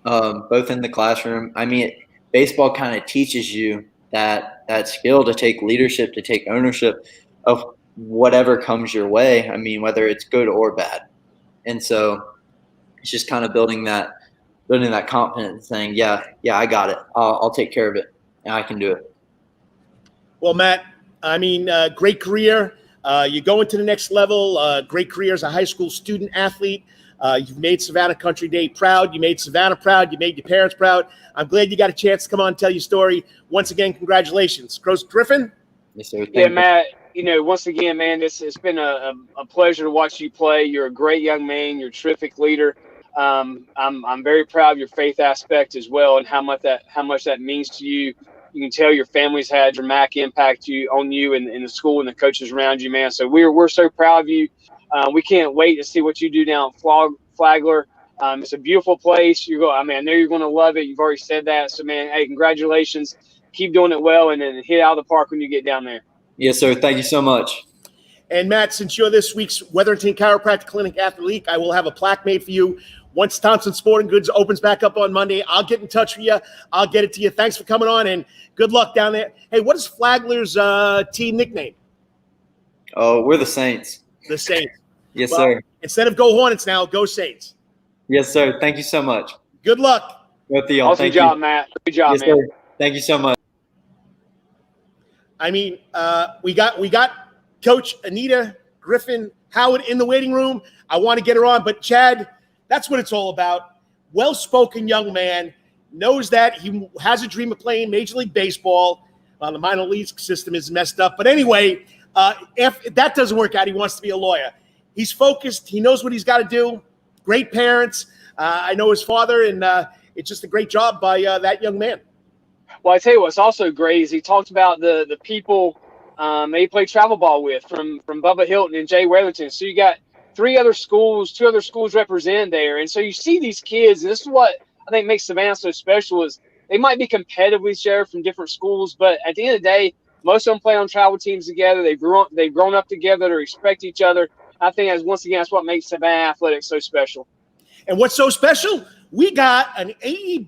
both in the classroom. I mean, baseball kind of teaches you that skill to take leadership, to take ownership of whatever comes your way. I mean, whether it's good or bad. And so it's just kind of building that confidence, saying, yeah, I got it. I'll take care of it, and I can do it. Well, Matt, I mean, great career. You're going to the next level. Great career as a high school student athlete. You've made Savannah Country Day proud. You made Savannah proud. You made your parents proud. I'm glad you got a chance to come on and tell your story. Once again, congratulations. Griffin? Yes, sir. Yeah, Matt, once again, man, it's been a pleasure to watch you play. You're a great young man. You're a terrific leader. I'm very proud of your faith aspect as well, and how much that means to you. You can tell your family's had a dramatic impact on you and the school and the coaches around you, man. So we're so proud of you. We can't wait to see what you do down at Flagler. It's a beautiful place. I know you're going to love it. You've already said that. So, man, hey, congratulations. Keep doing it well, and then hit out of the park when you get down there. Yes, sir. Thank you so much. And, Matt, since you're this week's Wetherington Chiropractic Clinic Athlete, I will have a plaque made for you. Once Thompson Sporting Goods opens back up on Monday, I'll get in touch with you. I'll get it to you. Thanks for coming on, and good luck down there. Hey, what is Flagler's team nickname? Oh, we're the Saints. The Saints. Yes, sir. Instead of Go Hornets now, Go Saints. Yes, sir. Thank you so much. Good luck. Both of y'all. Awesome job, Matt. Good job, yes, man. Sir. Thank you so much. I mean, we got Coach Anita, Griffin, Howard in the waiting room. I want to get her on, but Chad, that's what it's all about. Well-spoken young man, knows that he has a dream of playing Major League Baseball. The minor league system is messed up. But anyway, if that doesn't work out, he wants to be a lawyer. He's focused. He knows what he's got to do. Great parents. I know his father, and it's just a great job by that young man. Well, I tell you what's also great is he talked about the people that he played travel ball with from Bubba Hilton and Jay Wetherington. So you got two other schools represented there. And so you see these kids, and this is what I think makes Savannah so special is they might be competitive with each other from different schools, but at the end of the day, most of them play on travel teams together. They've grown up together to respect each other. I think that's what makes Savannah Athletics so special. And what's so special? We got an AE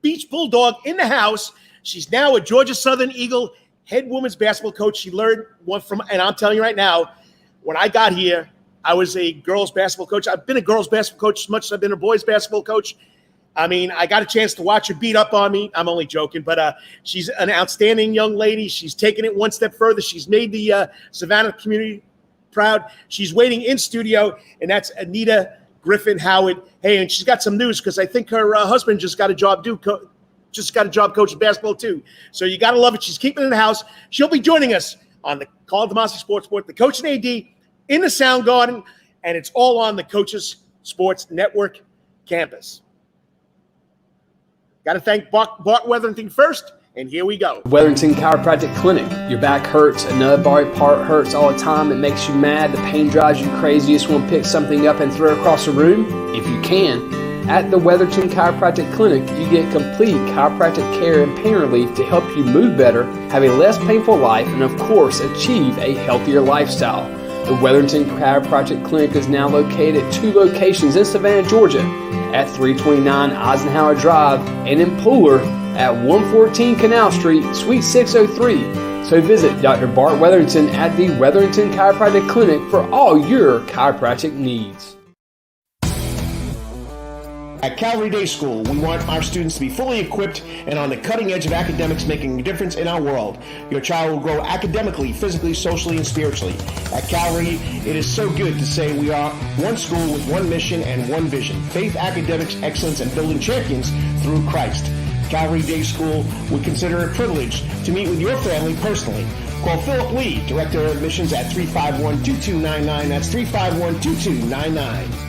Beach Bulldog in the house. She's now a Georgia Southern Eagle head women's basketball coach. She learned one from, and I'm telling you right now, when I got here, I was a girls basketball coach. I've been a girls basketball coach as much as I've been a boys basketball coach. I mean, I got a chance to watch her beat up on me. I'm only joking, but she's an outstanding young lady. She's taken it one step further. She's made the Savannah community proud. She's waiting in studio, and that's Anita Griffin Howard. Hey, and she's got some news because I think her husband just got a job coaching basketball too. So you got to love it. She's keeping it in the house. She'll be joining us on the Karl DeMasi Scoreboard, the Coach and AD in the Sound Garden, and it's all on the Coaches Sports Network campus. Got to thank Bart Wetherington first, and here we go. Wetherington Chiropractic Clinic. Your back hurts, another body part hurts all the time. It makes you mad. The pain drives you crazy. You just want to pick something up and throw it across the room. If you can, at the Wetherington Chiropractic Clinic, you get complete chiropractic care and pain relief to help you move better, have a less painful life, and of course, achieve a healthier lifestyle. The Wetherington Chiropractic Clinic is now located at 2 locations in Savannah, Georgia, at 329 Eisenhower Drive and in Pooler at 114 Canal Street, Suite 603. So visit Dr. Bart Wetherington at the Wetherington Chiropractic Clinic for all your chiropractic needs. At Calvary Day School, we want our students to be fully equipped and on the cutting edge of academics, making a difference in our world. Your child will grow academically, physically, socially, and spiritually. At Calvary, it is so good to say we are one school with one mission and one vision: faith, academics, excellence, and building champions through Christ. Calvary Day School would consider it a privilege to meet with your family personally. Call Philip Lee, Director of Admissions, at 351-2299. That's 351-2299.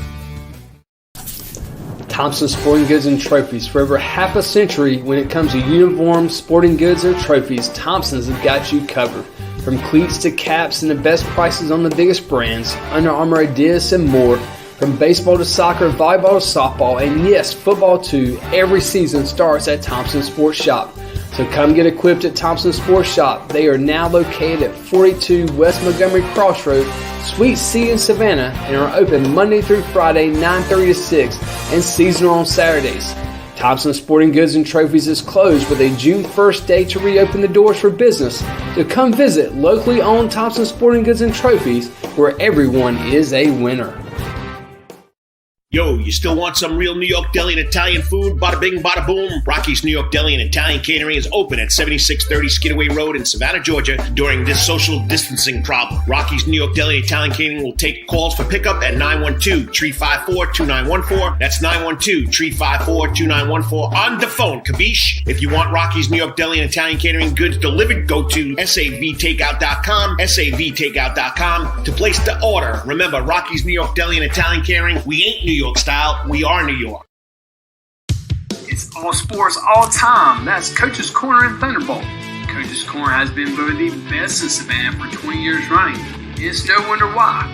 Thompson Sporting Goods and Trophies. For over half a century, when it comes to uniforms, sporting goods, or trophies, Thompson's have got you covered. From cleats to caps and the best prices on the biggest brands, Under Armour, Adidas, and more. From baseball to soccer, volleyball to softball, and yes, football too, every season starts at Thompson Sports Shop. So come get equipped at Thompson Sports Shop. They are now located at 42 West Montgomery Crossroad, Suite C in Savannah, and are open Monday through Friday, 9:30 to 6, and seasonal on Saturdays. Thompson Sporting Goods and Trophies is closed with a June 1st date to reopen the doors for business. So come visit locally owned Thompson Sporting Goods and Trophies, where everyone is a winner. Yo, you still want some real New York deli and Italian food? Bada bing, bada boom. Rocky's New York Deli and Italian Catering is open at 7630 Skidaway Road in Savannah, Georgia during this social distancing problem. Rocky's New York Deli and Italian Catering will take calls for pickup at 912-354-2914. That's 912-354-2914 on the phone, capiche? If you want Rocky's New York Deli and Italian Catering goods delivered, go to savtakeout.com, savtakeout.com to place the order. Remember, Rocky's New York Deli and Italian Catering, we ain't New York style, we are New York. It's all sports, all time. That's Coach's Corner and Thunderbolt. Coach's Corner has been voted the best in Savannah for 20 years running. And it's no wonder why.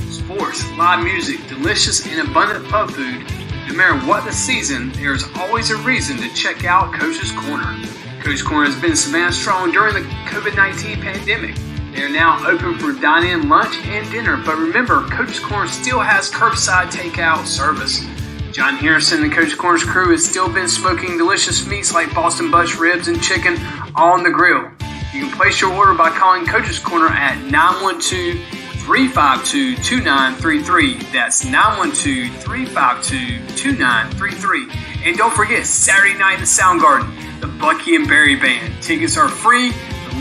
Sports, live music, delicious and abundant pub food. No matter what the season, there's always a reason to check out Coach's Corner. Coach's Corner has been Savannah strong during the COVID-19 pandemic. They are now open for dine-in, lunch, and dinner, but remember, Coach's Corner still has curbside takeout service. John Harrison and Coach's Corner's crew has still been smoking delicious meats like Boston butch ribs and chicken all on the grill. You can place your order by calling Coach's Corner at 912-352-2933. That's 912-352-2933. And don't forget, Saturday night at Soundgarden, the Bucky and Barry Band. Tickets are free.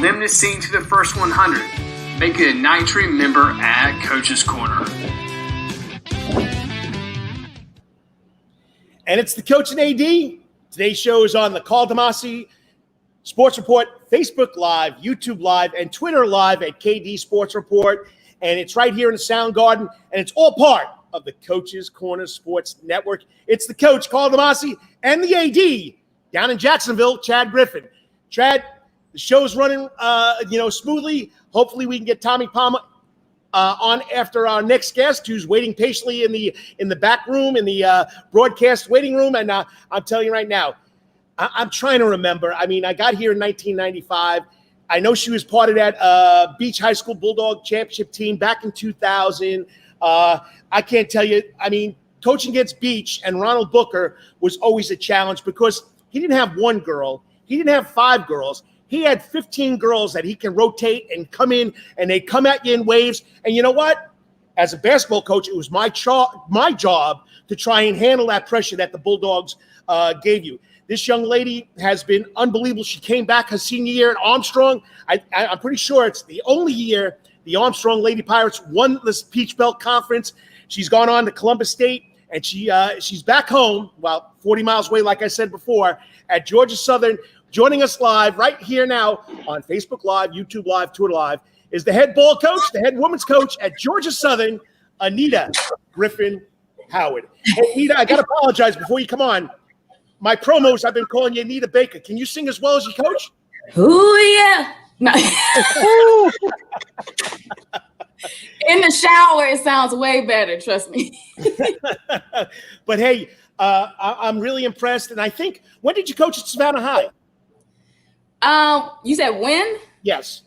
Limited seating to the first 100. Make it a night to remember at Coach's Corner. And it's the Coach and AD. Today's show is on the Karl DeMasi Sports Report, Facebook Live, YouTube Live, and Twitter Live at KD Sports Report. And it's right here in the Soundgarden, and it's all part of the Coach's Corner Sports Network. It's the Coach, Karl DeMasi, and the AD down in Jacksonville, Chad Griffin. Chad, the show's running, smoothly. Hopefully, we can get Tommy Palmer on after our next guest, who's waiting patiently in the back room, in the broadcast waiting room. And I'm telling you right now, I'm trying to remember. I mean, I got here in 1995. I know she was part of that Beach High School Bulldog Championship team back in 2000. I can't tell you. I mean, coaching against Beach and Ronald Booker was always a challenge because he didn't have one girl. He didn't have 5 girls. He had 15 girls that he can rotate and come in, and they come at you in waves. And you know what? As a basketball coach, it was my job to try and handle that pressure that the Bulldogs gave you. This young lady has been unbelievable. She came back her senior year at Armstrong. I'm pretty sure it's the only year the Armstrong Lady Pirates won this Peach Belt Conference. She's gone on to Columbus State, and she's back home, well, 40 miles away, like I said before, at Georgia Southern. Joining us live right here now on Facebook Live, YouTube Live, Twitter Live is the head ball coach, the head women's coach at Georgia Southern, Anita Griffin Howard. Hey, Anita, I got to apologize before you come on. My promos, I've been calling you Anita Baker. Can you sing as well as you coach? Ooh, yeah. No. In the shower, it sounds way better, trust me. But hey, I'm really impressed. And I think, when did you coach at Savannah High? You said when? Yes.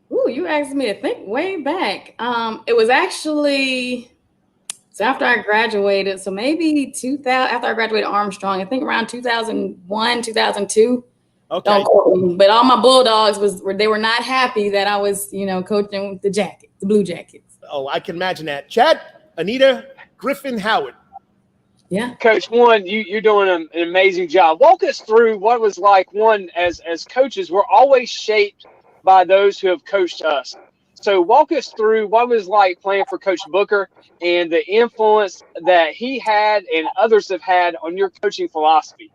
Ooh, you asked me to think way back. It was actually after I graduated, so maybe 2000. After I graduated Armstrong, I think around 2001, 2002. Okay. Don't quote me, but all my Bulldogs they were not happy that I was, coaching the Blue Jackets. Oh, I can imagine that. Chad, Anita Griffin Howard. Yeah. Coach, you're doing an amazing job. Walk us through what was like. As coaches, we're always shaped by those who have coached us. So walk us through what was like playing for Coach Booker and the influence that he had and others have had on your coaching philosophy.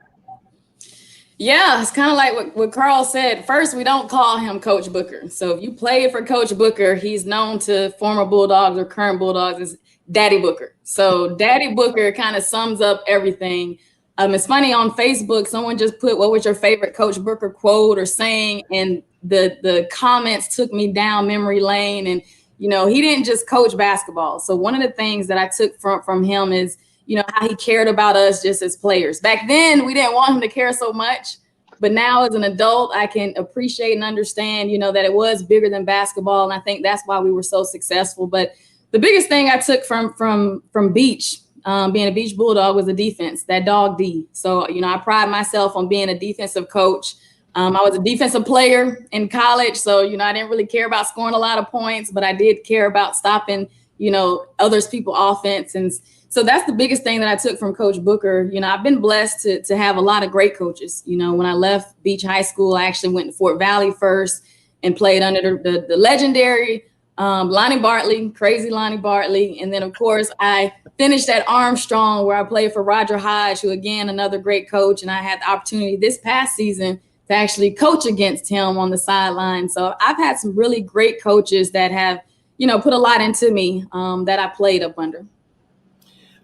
Yeah, it's kind of like what Karl said. First, we don't call him Coach Booker. So if you play for Coach Booker, he's known to former Bulldogs or current Bulldogs as Daddy Booker. So Daddy Booker kind of sums up everything. It's funny, on Facebook, someone just put, what was your favorite Coach Booker quote or saying? And the comments took me down memory lane. And, you know, he didn't just coach basketball. So one of the things that I took from him is, you know, how he cared about us just as players. Back then, we didn't want him to care so much. But now as an adult, I can appreciate and understand, you know, that it was bigger than basketball. And I think that's why we were so successful. But the biggest thing I took from Beach, being a Beach Bulldog, was the defense, that dog D. So, you know, I pride myself on being a defensive coach. I was a defensive player in college. So, you know, I didn't really care about scoring a lot of points, but I did care about stopping, you know, others people's offense. And so that's the biggest thing that I took from Coach Booker. You know, I've been blessed to have a lot of great coaches. You know, when I left Beach High School, I actually went to Fort Valley first and played under the legendary Lonnie Bartley, crazy Lonnie Bartley. And then, of course, I finished at Armstrong, where I played for Roger Hodge, who, again, another great coach. And I had the opportunity this past season to actually coach against him on the sideline. So I've had some really great coaches that have, you know, put a lot into me that I played up under.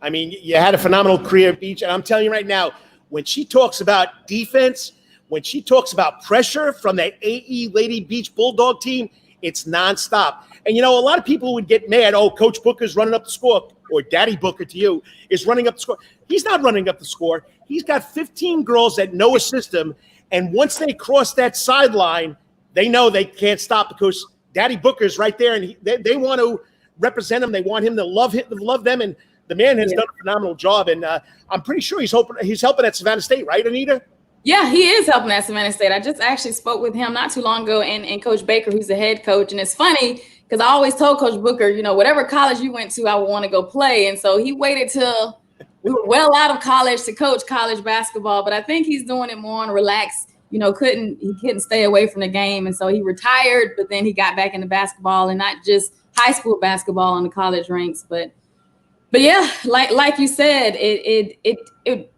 I mean, you had a phenomenal career at Beach. And I'm telling you right now, when she talks about defense, when she talks about pressure from that AE Lady Beach Bulldog team, it's nonstop. And, you know, a lot of people would get mad. Oh, Coach Booker's running up the score, or Daddy Booker to you is running up the score. He's not running up the score. He's got 15 girls that know his system. And once they cross that sideline, they know they can't stop, because Daddy Booker's right there. And they want to represent him. They want him to love them. And the man has done a phenomenal job. And I'm pretty sure he's helping at Savannah State, right, Anita? Yeah, he is helping at Savannah State. I just actually spoke with him not too long ago, and Coach Baker, who's the head coach. And it's funny because I always told Coach Booker, you know, whatever college you went to, I would want to go play. And so he waited till we were well out of college to coach college basketball. But I think he's doing it more on relaxed. You know, he couldn't stay away from the game. And so he retired, but then he got back into basketball, and not just high school basketball in the college ranks. But yeah, like you said, it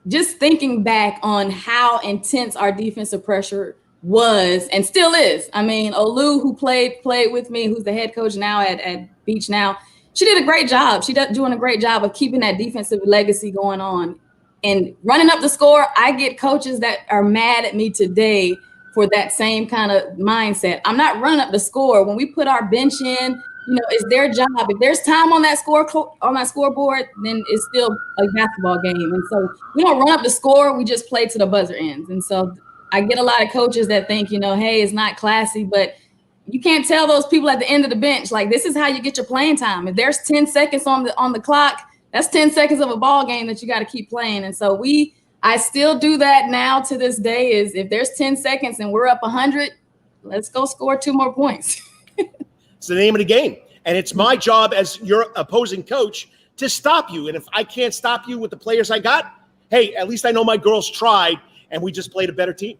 just thinking back on how intense our defensive pressure was and still is. I mean, Olu, who played with me, who's the head coach now at Beach now, she did a great job. Doing a great job of keeping that defensive legacy going on and running up the score. I get coaches that are mad at me today for that same kind of mindset. I'm not running up the score. When we put our bench in, you know, it's their job. If there's time on that scoreboard, then it's still a basketball game. And so we don't run up the score. We just play to the buzzer ends. And so I get a lot of coaches that think, you know, hey, it's not classy, but you can't tell those people at the end of the bench, like, this is how you get your playing time. If there's 10 seconds on the clock, that's 10 seconds of a ball game that you got to keep playing. And so I still do that now to this day. Is if there's 10 seconds and we're up 100, let's go score 2 more points. It's the name of the game. And it's my job as your opposing coach to stop you. And if I can't stop you with the players I got, hey, at least I know my girls tried and we just played a better team.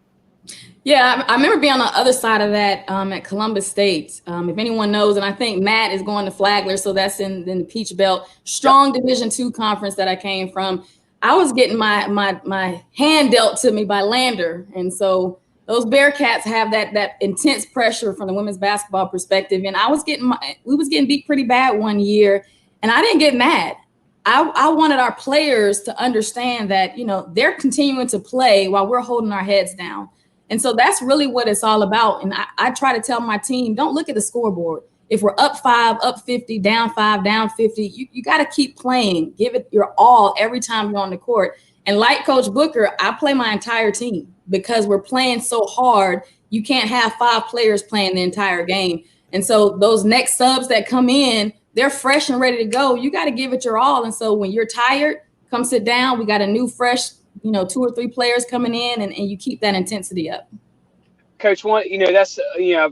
Yeah, I remember being on the other side of that at Columbus State. If anyone knows, and I think Matt is going to Flagler, so that's in the Peach Belt, strong Division II conference that I came from. I was getting my hand dealt to me by Lander. And so those Bearcats have that intense pressure from the women's basketball perspective. And we was getting beat pretty bad one year, and I didn't get mad. I wanted our players to understand that, you know, they're continuing to play while we're holding our heads down. And so that's really what it's all about. And I try to tell my team, don't look at the scoreboard. If we're up 5, up 50, down 5, down 50, you got to keep playing. Give it your all every time you're on the court. And like Coach Booker, I play my entire team because we're playing so hard. You can't have 5 players playing the entire game. And so those next subs that come in, they're fresh and ready to go. You got to give it your all. And so when you're tired, come sit down. We got a new fresh, 2 or 3 players coming in, and you keep that intensity up. Coach, that's,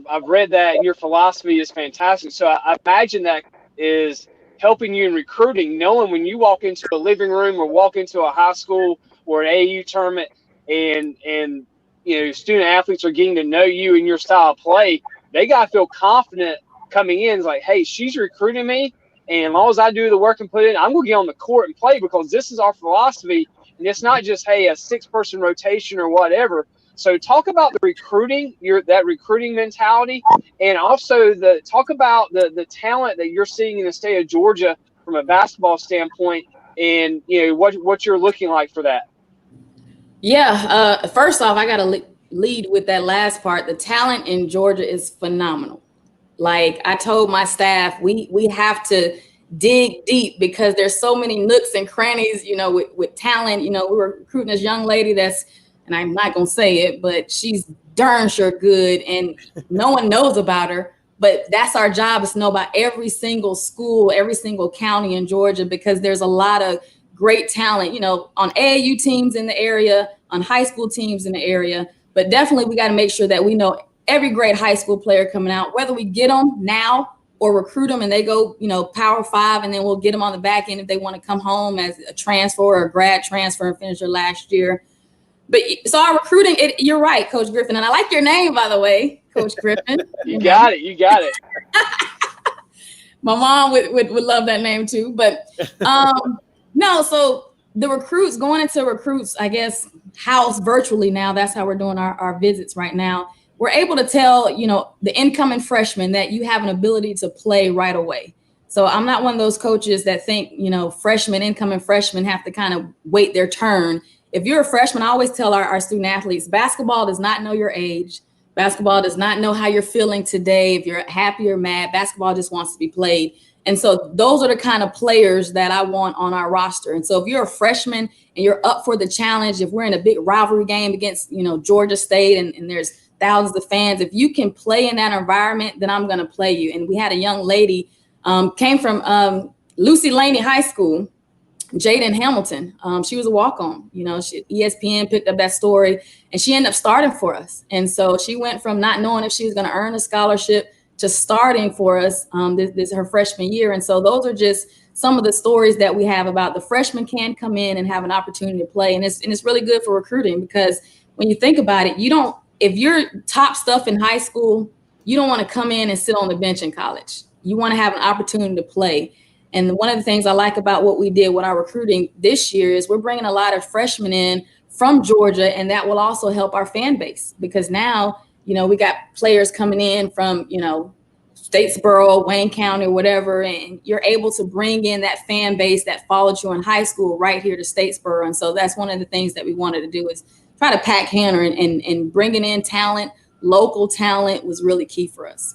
I've read that, and your philosophy is fantastic. So I imagine that is helping you in recruiting, knowing when you walk into a living room or walk into a high school or an AU tournament and student athletes are getting to know you and your style of play, they got to feel confident coming in. It's like, hey, she's recruiting me, and as long as I do the work and put it in, I'm going to get on the court and play because this is our philosophy. And it's not just, hey, a 6-person rotation or whatever. So talk about the recruiting, that recruiting mentality, and also talk about the talent that you're seeing in the state of Georgia from a basketball standpoint, and what you're looking like for that. Yeah. First off, I got to lead with that last part. The talent in Georgia is phenomenal. Like I told my staff, we have to dig deep because there's so many nooks and crannies, with talent. We were recruiting this young lady and I'm not going to say it, but she's darn sure good and no one knows about her. But that's our job, is to know about every single school, every single county in Georgia, because there's a lot of great talent, on AAU teams in the area, on high school teams in the area. But definitely we got to make sure that we know every great high school player coming out, whether we get them now or recruit them and they go, Power 5, and then we'll get them on the back end if they want to come home as a transfer or a grad transfer and finish their last year. But so our recruiting, you're right, Coach Griffin. And I like your name, by the way, Coach Griffin. You got it. My mom would love that name too. But no, so the recruits, going into recruits, I guess, house virtually now, that's how we're doing our visits right now. We're able to tell, the incoming freshmen that you have an ability to play right away. So I'm not one of those coaches that think, incoming freshmen have to kind of wait their turn. If you're a freshman, I always tell our student athletes, basketball does not know your age. Basketball does not know how you're feeling today. If you're happy or mad, basketball just wants to be played. And so those are the kind of players that I want on our roster. And so if you're a freshman and you're up for the challenge, if we're in a big rivalry game against, Georgia State and there's thousands of fans, if you can play in that environment, then I'm going to play you. And we had a young lady came from Lucy Laney High School, Jaden Hamilton. She was a walk-on. ESPN picked up that story and she ended up starting for us. And so she went from not knowing if she was going to earn a scholarship to starting for us this her freshman year. And so those are just some of the stories that we have about the freshmen can come in and have an opportunity to play. And it's really good for recruiting, because when you think about it, if you're top stuff in high school, you don't want to come in and sit on the bench in college. You want to have an opportunity to play. And one of the things I like about what we did with our recruiting this year is we're bringing a lot of freshmen in from Georgia, and that will also help our fan base, because now, we got players coming in from, Statesboro, Wayne County, or whatever, and you're able to bring in that fan base that followed you in high school right here to Statesboro. And so that's one of the things that we wanted to do, is try to pack Hanner and bringing in talent. Local talent was really key for us.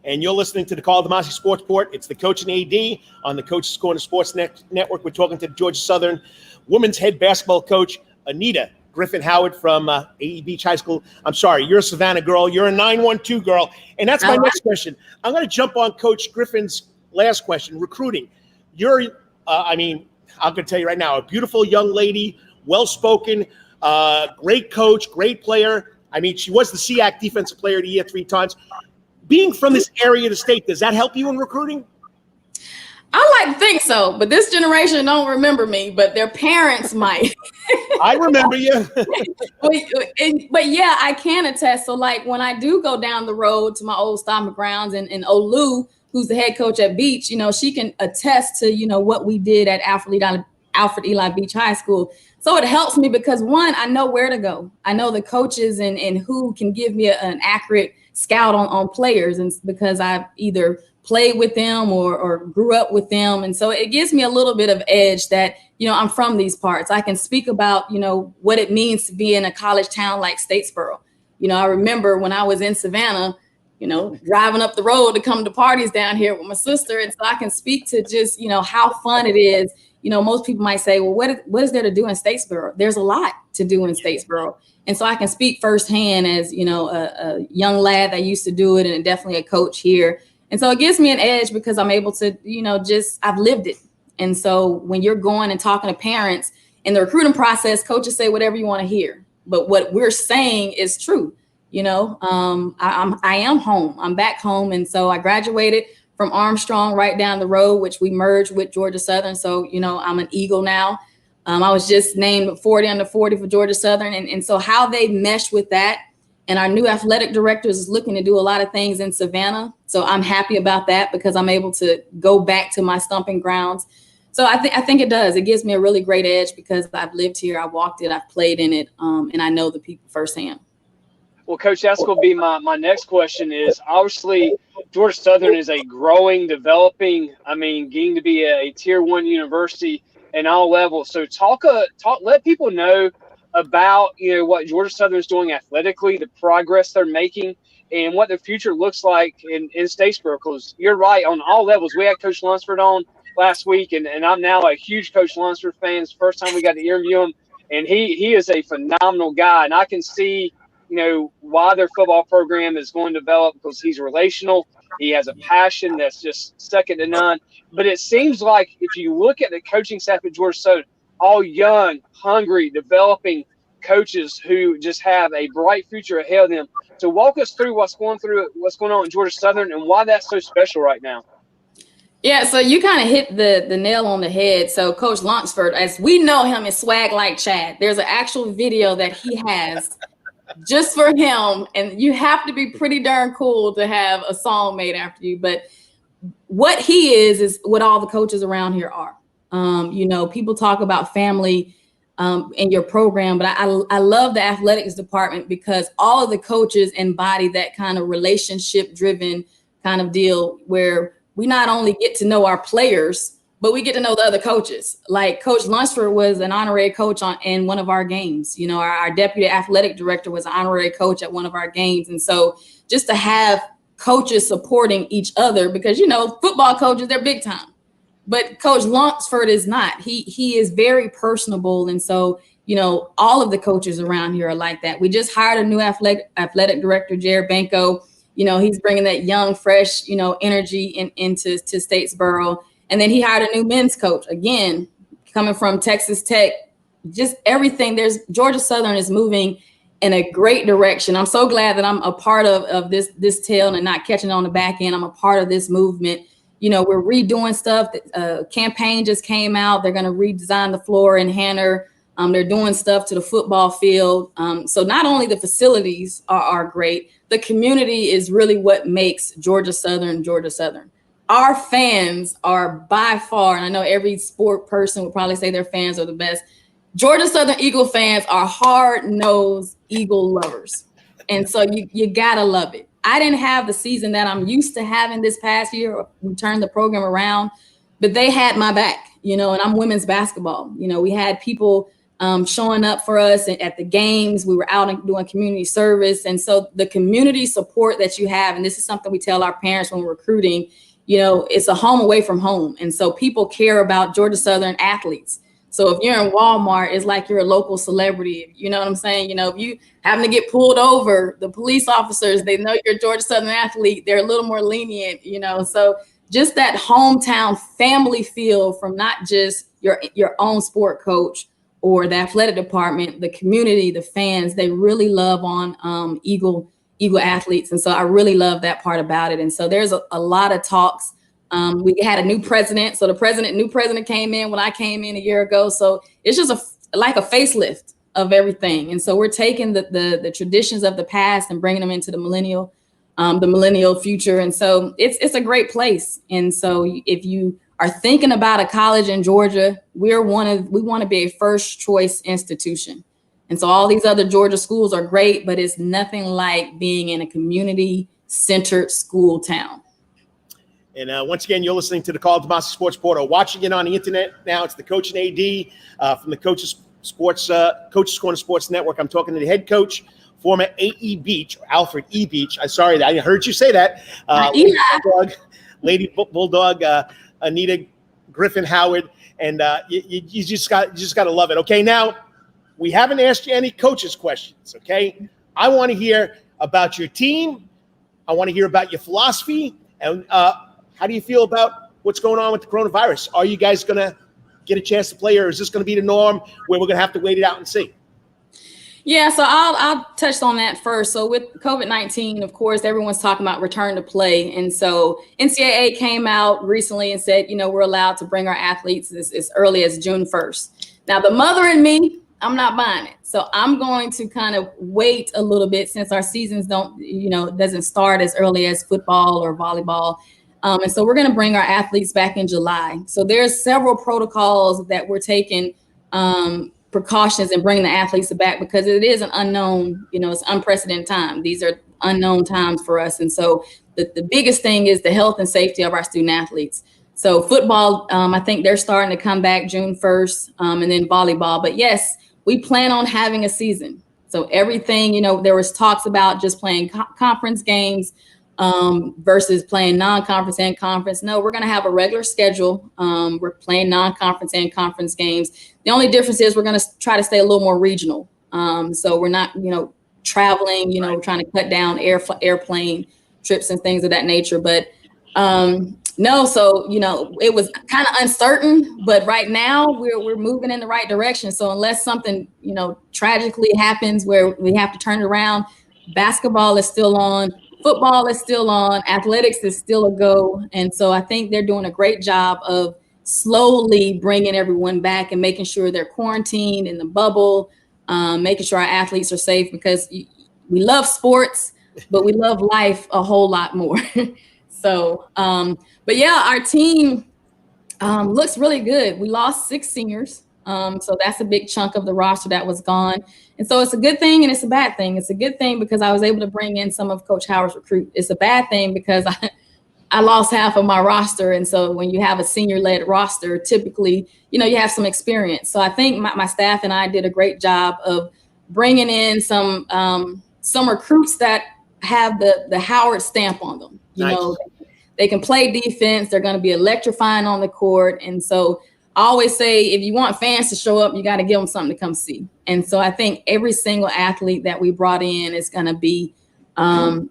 And you're listening to the Karl DeMasi Sports Report. It's the Coach and AD on the Coach's Corner Sports Network. We're talking to the Georgia Southern women's head basketball coach, Anita Griffin Howard from AE Beach High School. I'm sorry, you're a Savannah girl. You're a 912 girl. And that's my next question. I'm going to jump on Coach Griffin's last question, recruiting. You're, I'm going to tell you right now, a beautiful young lady, well-spoken, great coach, great player. She was the SEAC Defensive Player of the Year 3 times. Being from this area of the state, does that help you in recruiting? I like to think so, but this generation don't remember me, but their parents might. I remember you. But yeah, I can attest. So like when I do go down the road to my old stomping grounds and Olu, who's the head coach at Beach, she can attest to, what we did at Alfred Eli Beach High School. So it helps me because, one, I know where to go. I know the coaches and who can give me an accurate scout on players, and because I've either played with them or grew up with them. And so it gives me a little bit of edge that, I'm from these parts. I can speak about, what it means to be in a college town like Statesboro. I remember when I was in Savannah, driving up the road to come to parties down here with my sister. And so I can speak to just, how fun it is. Most people might say, well, what is there to do in Statesboro? There's a lot to do in Statesboro. And so I can speak firsthand as, a young lad that used to do it, and definitely a coach here. And so it gives me an edge because I'm able to, I've lived it. And so when you're going and talking to parents in the recruiting process, coaches say whatever you want to hear. But what we're saying is true. I am home. I'm back home. And so I graduated from Armstrong right down the road, which we merged with Georgia Southern. So, I'm an Eagle now. I was just named 40 under 40 for Georgia Southern. And so how they mesh with that, and our new athletic director is looking to do a lot of things in Savannah. So I'm happy about that because I'm able to go back to my stomping grounds. So I think it does. It gives me a really great edge because I've lived here, I walked it, I've played in it, and I know the people firsthand. Well, Coach, that's going to be my next question is, obviously, Georgia Southern is a growing, developing, getting to be a Tier 1 university in all levels. So let people know about, what Georgia Southern is doing athletically, the progress they're making, and what the future looks like in Statesboro. Because you're right, on all levels. We had Coach Lunsford on last week, and I'm now a huge Coach Lunsford fan. It's the first time we got to interview him, and he is a phenomenal guy, and I can see why their football program is going to develop, because he's relational. He has a passion that's just second to none. But it seems like if you look at the coaching staff at Georgia Southern, all young, hungry, developing coaches who just have a bright future ahead of them. So walk us through what's going on in Georgia Southern and why that's so special right now. Yeah, so you kind of hit the nail on the head. So Coach Lunsford, as we know him, is swag like Chad. There's an actual video that he has just for him, and you have to be pretty darn cool to have a song made after you. But what he is what all the coaches around here are. People talk about family in your program, but I love the athletics department because all of the coaches embody that kind of relationship driven kind of deal where we not only get to know our players, but we get to know the other coaches. Like Coach Lunsford was an honorary coach in one of our games. Our deputy athletic director was an honorary coach at one of our games. And so just to have coaches supporting each other, because, football coaches, they're big time. But Coach Lunsford is not. He is very personable. And so, all of the coaches around here are like that. We just hired a new athletic director, Jared Banco. He's bringing that young, fresh, energy into Statesboro. And then he hired a new men's coach, again, coming from Texas Tech. Just everything. Georgia Southern is moving in a great direction. I'm so glad that I'm a part of this tail and not catching on the back end. I'm a part of this movement. We're redoing stuff. Campaign just came out. They're going to redesign the floor in Hanner. They're doing stuff to the football field. So not only the facilities are great, the community is really what makes Georgia Southern Georgia Southern. Our fans are by far, and I know every sport person would probably say their fans are the best. Georgia Southern Eagle fans are hard-nosed Eagle lovers. And so you gotta love it. I didn't have the season that I'm used to having this past year. We turned the program around, but they had my back, and I'm women's basketball. We had people showing up for us at the games. We were out and doing community service. And so the community support that you have, and this is something we tell our parents when we're recruiting, it's a home away from home. And so people care about Georgia Southern athletes. So if you're in Walmart, it's like you're a local celebrity. You know what I'm saying? If you happen to get pulled over, the police officers, they know you're a Georgia Southern athlete. They're a little more lenient, So just that hometown family feel from not just your own sport coach or the athletic department, the community, the fans, they really love on Eagle athletes. And so I really love that part about it. And so there's a lot of talks. We had a new president. So the new president came in when I came in a year ago. So it's just like a facelift of everything. And so we're taking the traditions of the past and bringing them into the millennial future. And so it's a great place. And so if you are thinking about a college in Georgia, we want to be a first choice institution. And so all these other Georgia schools are great, but it's nothing like being in a community-centered school town. And once again, you're listening to the Karl DeMasi Sports Report, or watching it on the internet now. It's the Coach and AD from the Coaches Corner Sports Network. I'm talking to the head coach, former AE Beach, or Alfred E. Beach. I'm sorry, I heard you say that. Lady Bulldog, Anita, Griffin, Howard, and you just got to love it. Okay, now we haven't asked you any coaches questions. Okay, I want to hear about your team. I want to hear about your philosophy, and how do you feel about what's going on with the coronavirus? Are you guys going to get a chance to play, or is this going to be the norm where we're going to have to wait it out and see? Yeah, so I'll touch on that first. So with COVID-19, of course, everyone's talking about return to play. And so NCAA came out recently and said, we're allowed to bring our athletes as early as June 1st. Now, the mother in me, I'm not buying it. So I'm going to kind of wait a little bit since our seasons doesn't start as early as football or volleyball. And so we're going to bring our athletes back in July. So there's several protocols that we're taking precautions in bringing the athletes back, because it is an unknown, it's unprecedented time. These are unknown times for us. And so the biggest thing is the health and safety of our student athletes. So football, I think they're starting to come back June 1st, and then volleyball. But yes, we plan on having a season. So everything, there was talks about just playing conference games versus playing non-conference and conference. No, we're going to have a regular schedule. We're playing non-conference and conference games. The only difference is we're going to try to stay a little more regional. So we're not, traveling, trying to cut down airplane trips and things of that nature. But no, so, it was kind of uncertain, but right now we're moving in the right direction. So unless something, tragically happens where we have to turn it around, basketball is still on, football is still on, athletics is still a go. And so I think they're doing a great job of slowly bringing everyone back and making sure they're quarantined in the bubble, making sure our athletes are safe, because we love sports, but we love life a whole lot more. So, but yeah, our team looks really good. We lost 6 seniors. So that's a big chunk of the roster that was gone. And so it's a good thing and it's a bad thing. It's a good thing because I was able to bring in some of Coach Howard's recruit. It's a bad thing because I lost half of my roster. And so when you have a senior-led roster, typically, you have some experience. So I think my staff and I did a great job of bringing in some recruits that have the Howard stamp on them. Nice. They can play defense. They're going to be electrifying on the court. And so I always say, if you want fans to show up, you got to give them something to come see. And so I think every single athlete that we brought in is going to be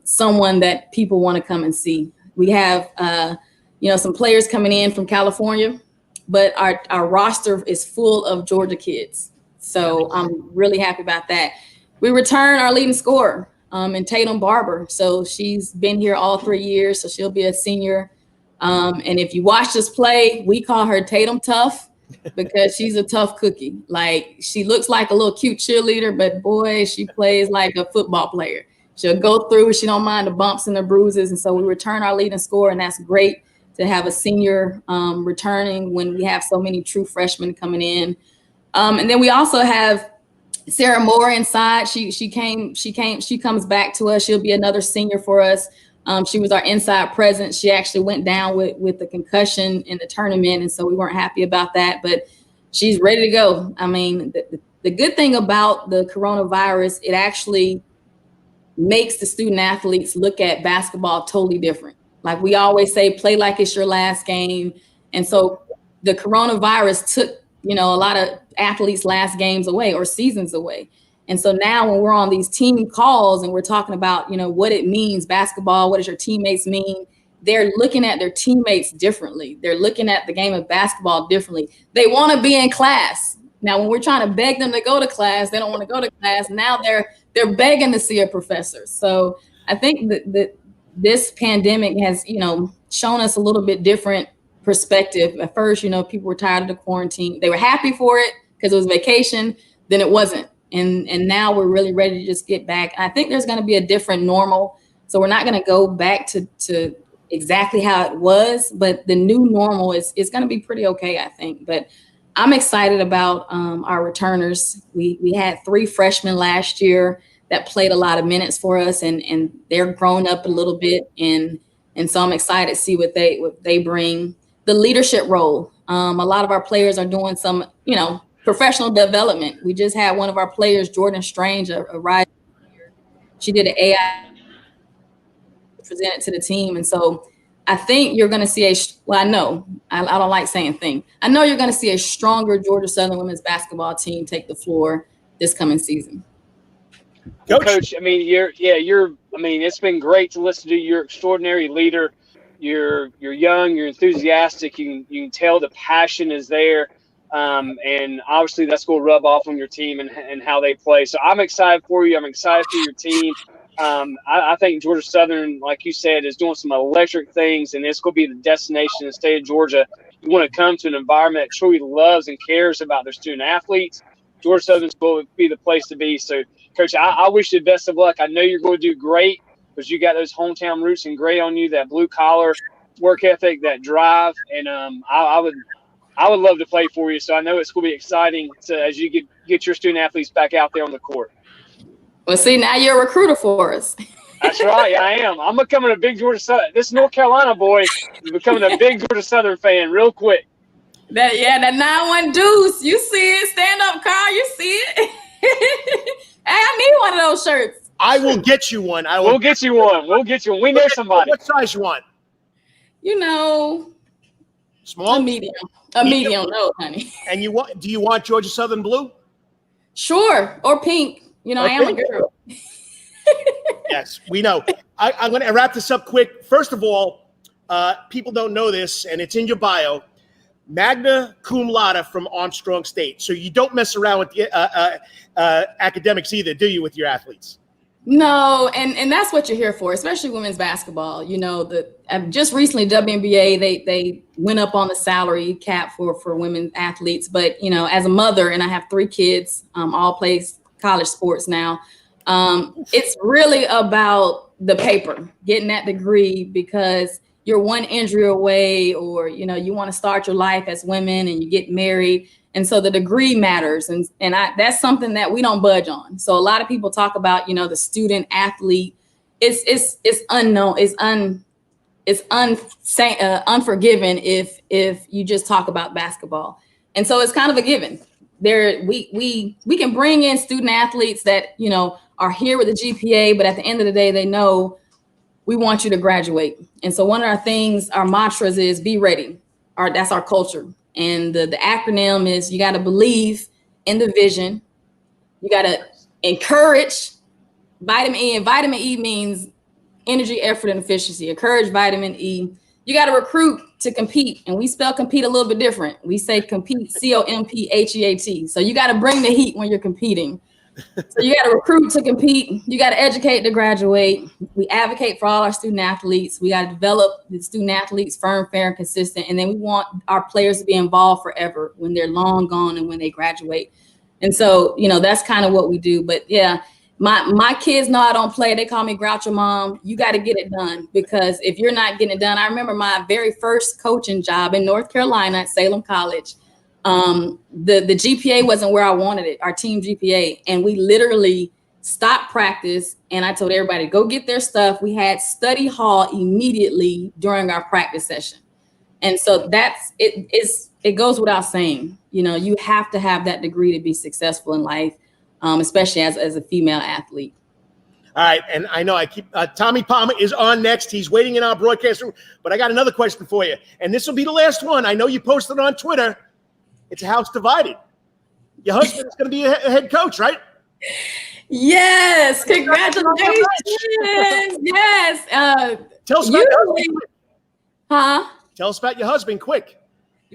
someone that people want to come and see. We have, some players coming in from California, but our roster is full of Georgia kids. So I'm really happy about that. We return our leading scorer in Tatum Barber. So she's been here all 3 years, so she'll be a senior. And if you watch us play, we call her Tatum Tough because she's a tough cookie. Like, she looks like a little cute cheerleader, but boy, she plays like a football player. She'll go through. She don't mind the bumps and the bruises. And so we return our leading scorer, and that's great to have a senior returning when we have so many true freshmen coming in. And then we also have Sarah Moore inside. She comes back to us. She'll be another senior for us. She was our inside presence. She actually went down with the concussion in the tournament, and so we weren't happy about that, but she's ready to go. I mean, the good thing about the coronavirus, it actually makes the student athletes look at basketball totally different. Like we always say, play like it's your last game. And so the coronavirus took, a lot of athletes' last games away or seasons away. And so now when we're on these team calls and we're talking about, what it means, basketball, what does your teammates mean? They're looking at their teammates differently. They're looking at the game of basketball differently. They want to be in class. Now, when we're trying to beg them to go to class, they don't want to go to class. Now they're begging to see a professor. So I think that this pandemic has, shown us a little bit different perspective. At first, people were tired of the quarantine. They were happy for it because it was vacation. Then it wasn't. And now we're really ready to just get back. I think there's going to be a different normal. So we're not going to go back to exactly how it was, but the new normal is going to be pretty okay, I think. But I'm excited about our returners. We had 3 freshmen last year that played a lot of minutes for us, and they're grown up a little bit. And so I'm excited to see what they bring. The leadership role. A lot of our players are doing some, professional development. We just had one of our players, Jordan Strange, a rising player. She did an AI presented to the team. And so I think you're going to see I know I don't like saying thing. I know you're going to see a stronger Georgia Southern women's basketball team take the floor this coming season. Coach, I mean, it's been great to listen to you. You're an extraordinary leader. You're young, you're enthusiastic. You can tell the passion is there. And obviously that's going to rub off on your team and how they play. So I'm excited for you. I'm excited for your team. I think Georgia Southern, like you said, is doing some electric things, and it's going to be the destination in the state of Georgia. You want to come to an environment that truly loves and cares about their student athletes. Georgia Southern's going to be the place to be. So, Coach, I wish you the best of luck. I know you're going to do great because you got those hometown roots and great on you, that blue-collar work ethic, that drive. And I would I would love to play for you. So I know it's going to be exciting as you get your student athletes back out there on the court. Well, see, now you're a recruiter for us. That's right. I am. I'm becoming a big Georgia Southern. This North Carolina boy is becoming a big Georgia Southern fan real quick. That 9-1 deuce. You see it. Stand up, Carl. You see it. Hey, I need one of those shirts. I will get you one. We'll get you one. We'll get you one. We know somebody. What size you want? You know, small, a medium. A medium, no, honey. And do you want Georgia Southern blue? Sure, or pink. You know, I am a girl. Yes, we know. I'm going to wrap this up quick. First of all, people don't know this, and it's in your bio. Magna cum laude from Armstrong State. So you don't mess around with the academics either, do you, with your athletes? No, and that's what you're here for, especially women's basketball. You know, just recently WNBA they went up on the salary cap for women athletes. But you know, as a mother, and I have 3 kids, all play college sports now. It's really about the paper, getting that degree, because you're one injury away, or you know, you want to start your life as women and you get married. And so the degree matters. And that's something that we don't budge on. So a lot of people talk about, you know, the student athlete. It's unknown. It's unforgiven if you just talk about basketball. And so it's kind of a given. We can bring in student athletes that, you know, are here with a GPA, but at the end of the day, they know we want you to graduate. And so one of our things, our mantras is be ready. That's our culture. And the acronym is you got to believe in the vision. You got to encourage vitamin E. And vitamin E means energy, effort, and efficiency. Encourage vitamin E. You got to recruit to compete. And we spell compete a little bit different. We say compete, COMPHEAT. So you got to bring the heat when you're competing. So you got to recruit to compete. You got to educate to graduate. We advocate for all our student athletes. We got to develop the student athletes firm, fair, and consistent. And then we want our players to be involved forever when they're long gone and when they graduate. And so, you know, that's kind of what we do. But yeah, my kids know I don't play. They call me Groucho Mom. You got to get it done, because if you're not getting it done, I remember my very first coaching job in North Carolina at Salem College. The GPA wasn't where I wanted it, our team GPA. And we literally stopped practice. And I told everybody to go get their stuff. We had study hall immediately during our practice session. And so it goes without saying, you know, you have to have that degree to be successful in life, especially as a female athlete. All right. And I know Tommy Palmer is on next. He's waiting in our broadcast room, but I got another question for you. And this will be the last one. I know you posted on Twitter. It's a house divided. Your husband is going to be a head coach, right? Yes. Congratulations. Yes. Tell us about your husband. Huh? Tell us about your husband, quick.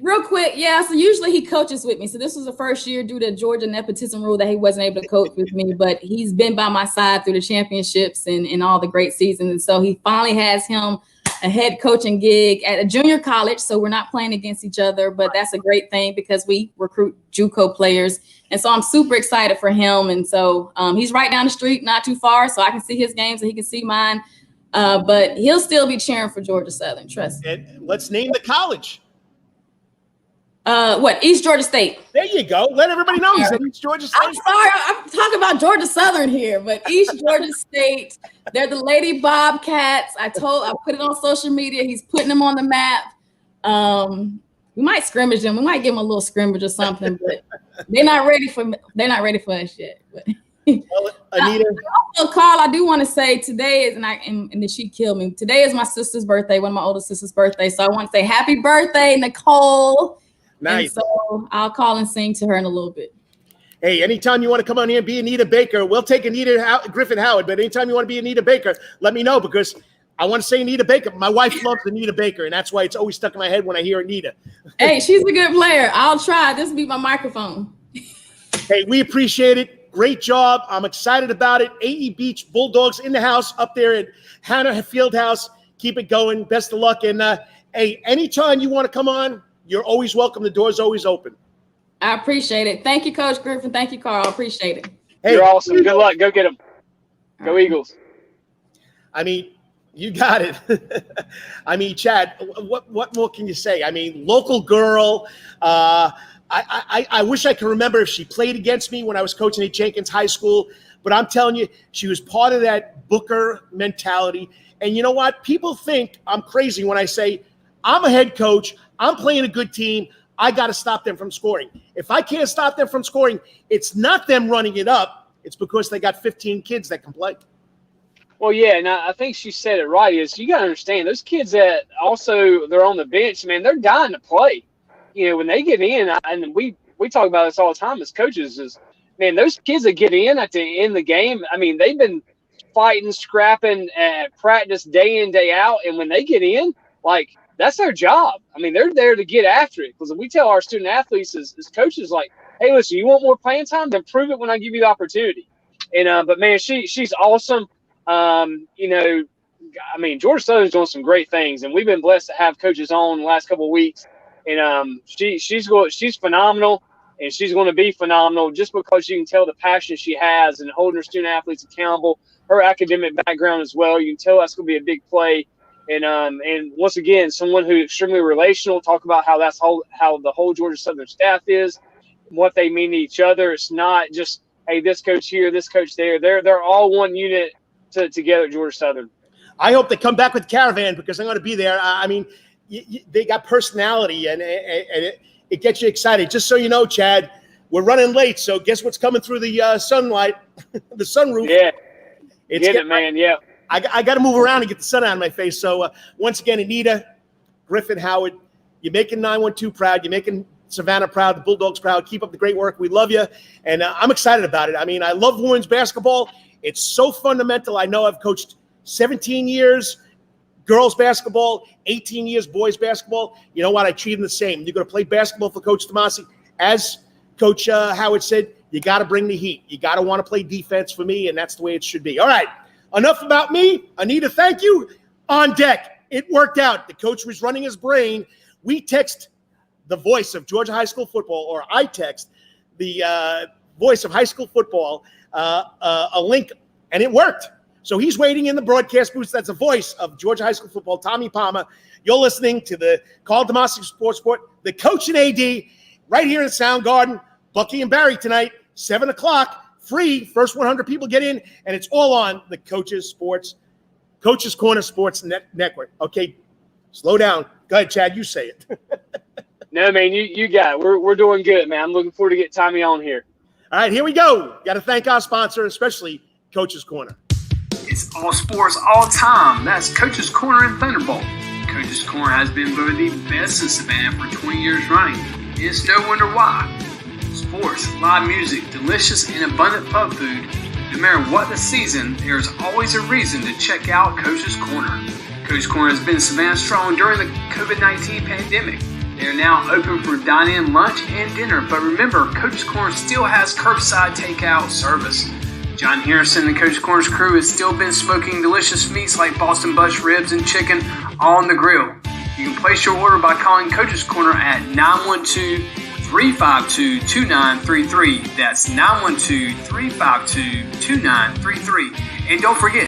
Real quick. Yeah. So usually he coaches with me. So this was the first year due to Georgia nepotism rule that he wasn't able to coach with me, but he's been by my side through the championships and all the great seasons. And so he finally has him a head coaching gig at a junior college. So we're not playing against each other, but that's a great thing because we recruit JUCO players. And so I'm super excited for him. And so he's right down the street, not too far. So I can see his games and he can see mine. But he'll still be cheering for Georgia Southern. Trust me. And let's name the college. East Georgia State. There you go. Let everybody know he's at East Georgia State. I'm sorry, I'm talking about Georgia Southern here, but East Georgia State. They're the Lady Bobcats. I put it on social media. He's putting them on the map. We might scrimmage them. We might give them a little scrimmage or something, but they're not ready for us yet. But well, Anita. Also, Carl, I do want to say today is, and then she killed me. Today is my sister's birthday, one of my older sister's birthday. So I want to say happy birthday, Nicole. Nice. And so I'll call and sing to her in a little bit. Hey, anytime you want to come on here and be Anita Baker, we'll take Griffin Howard. But anytime you want to be Anita Baker, let me know, because I want to say Anita Baker. My wife loves Anita Baker, and that's why it's always stuck in my head when I hear Anita. Hey, she's a good player. I'll try. This will be my microphone. Hey, we appreciate it. Great job. I'm excited about it. AE Beach Bulldogs in the house up there at Hannah Fieldhouse. Keep it going. Best of luck. And hey, anytime you want to come on, you're always welcome. The door's always open. I appreciate it. Thank you, Coach Griffin. Thank you, Carl. Appreciate it. Hey, you're awesome. Good luck. Go get them. Go Eagles. I mean, You got it. I mean, Chad, what more can you say? I mean, local girl. I wish I could remember if she played against me when I was coaching at Jenkins High School, but I'm telling you, she was part of that Booker mentality. And you know what? People think I'm crazy when I say I'm a head coach, I'm playing a good team, I got to stop them from scoring. If I can't stop them from scoring, it's not them running it up. It's because they got 15 kids that can play. Well, yeah, and I think she said it right. Is you got to understand those kids that also they're on the bench, man, they're dying to play. You know, when they get in, and we talk about this all the time as coaches, is, man, those kids that get in at the end of the game, I mean, they've been fighting, scrapping at practice day in, day out, and when they get in, like, that's their job. I mean, they're there to get after it, because we tell our student athletes as coaches, like, hey, listen, you want more playing time? Then prove it when I give you the opportunity. And but man, she's awesome. You know, I mean, Georgia Southern's doing some great things, and we've been blessed to have coaches on the last couple of weeks. And she's phenomenal, and she's going to be phenomenal just because you can tell the passion she has and holding her student athletes accountable. Her academic background as well, you can tell that's going to be a big play. And once again, someone who's extremely relational. Talk about how the whole Georgia Southern staff is, what they mean to each other. It's not just, hey, this coach here, this coach there. They're all one unit together at Georgia Southern. I hope they come back with the caravan, because I'm going to be there. I mean, they got personality, and it gets you excited. Just so you know, Chad, we're running late, so guess what's coming through the sunlight, the sunroof? Yeah, it's get it, man. Yeah, I got to move around and get the sun out of my face. So once again, Anita, Griffin, Howard, you're making 912 proud. You're making Savannah proud, the Bulldogs proud. Keep up the great work. We love you, and I'm excited about it. I mean, I love women's basketball. It's so fundamental. I know I've coached 17 years. Girls basketball, 18 years boys basketball. You know what? I treat them the same. You're going to play basketball for Coach DeMasi. As Coach Howard said, you got to bring the heat. You got to want to play defense for me, and that's the way it should be. All right, enough about me. Anita, thank you. On deck, it worked out. The coach was running his brain. We text the voice of Georgia high school football, or I text the voice of high school football a link, and it worked. So he's waiting in the broadcast booth. That's the voice of Georgia high school football, Tommy Palmer. You're listening to the Karl DeMasi Sports Report, the coach and AD, right here in Soundgarden. Bucky and Barry tonight, 7 o'clock, free. First 100 people get in, and it's all on the Coaches Corner Sports Network. Okay, slow down. Go ahead, Chad. You say it. No, man, you got it. We're doing good, man. I'm looking forward to getting Tommy on here. All right, here we go. Got to thank our sponsor, especially Coaches Corner. It's all sports, all time. That's Coach's Corner and Thunderbolt. Coach's Corner has been voted the best in Savannah for 20 years running. And it's no wonder why. Sports, live music, delicious and abundant pub food. No matter what the season, there's always a reason to check out Coach's Corner. Coach's Corner has been Savannah strong during the COVID-19 pandemic. They are now open for dine-in lunch and dinner, but remember, Coach's Corner still has curbside takeout service. John Harrison and Coach Corner's crew has still been smoking delicious meats like Boston Bush ribs and chicken on the grill. You can place your order by calling Coach's Corner at 912-352-2933. That's 912-352-2933. And don't forget,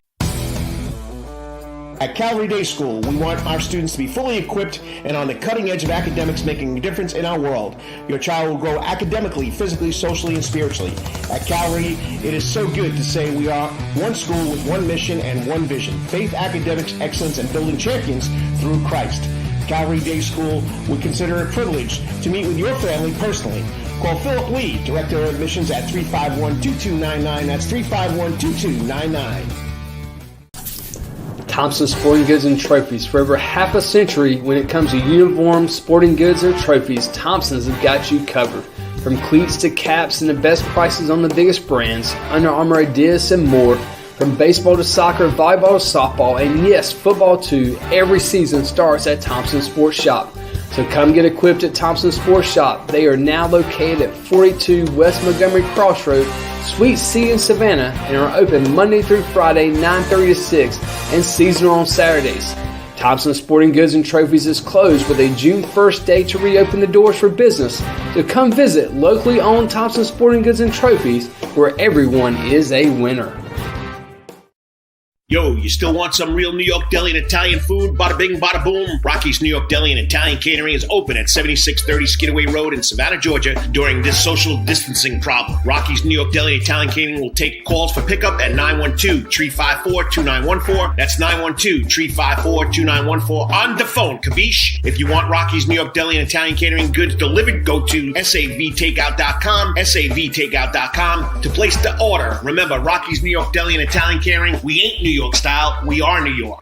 At Calvary Day School, we want our students to be fully equipped and on the cutting edge of academics, making a difference in our world. Your child will grow academically, physically, socially, and spiritually. At Calvary, it is so good to say we are one school with one mission and one vision: faith, academics, excellence, and building champions through Christ. Calvary Day School would consider it a privilege to meet with your family personally. Call Philip Lee, Director of Admissions, at 351-2299. That's 351-2299. Thompson Sporting Goods and Trophies. For over half a century, when it comes to uniforms, sporting goods, or trophies, Thompson's have got you covered. From cleats to caps and the best prices on the biggest brands, Under Armour, Adidas, and more. From baseball to soccer, volleyball to softball, and yes, football too, every season starts at Thompson Sports Shop. So come get equipped at Thompson Sports Shop. They are now located at 42 West Montgomery Crossroad, Suite C in Savannah, and are open Monday through Friday, 9:30 to 6, and seasonal on Saturdays. Thompson Sporting Goods and Trophies is closed with a June 1st date to reopen the doors for business. So come visit locally owned Thompson Sporting Goods and Trophies, where everyone is a winner. Yo, you still want some real New York deli and Italian food? Bada bing, bada boom. Rocky's New York Deli and Italian Catering is open at 7630 Skidaway Road in Savannah, Georgia during this social distancing problem. Rocky's New York Deli and Italian Catering will take calls for pickup at 912-354-2914. That's 912-354-2914 on the phone, capiche? If you want Rocky's New York Deli and Italian Catering goods delivered, go to savtakeout.com, savtakeout.com to place the order. Remember, Rocky's New York Deli and Italian Catering, we ain't New York style, we are New York.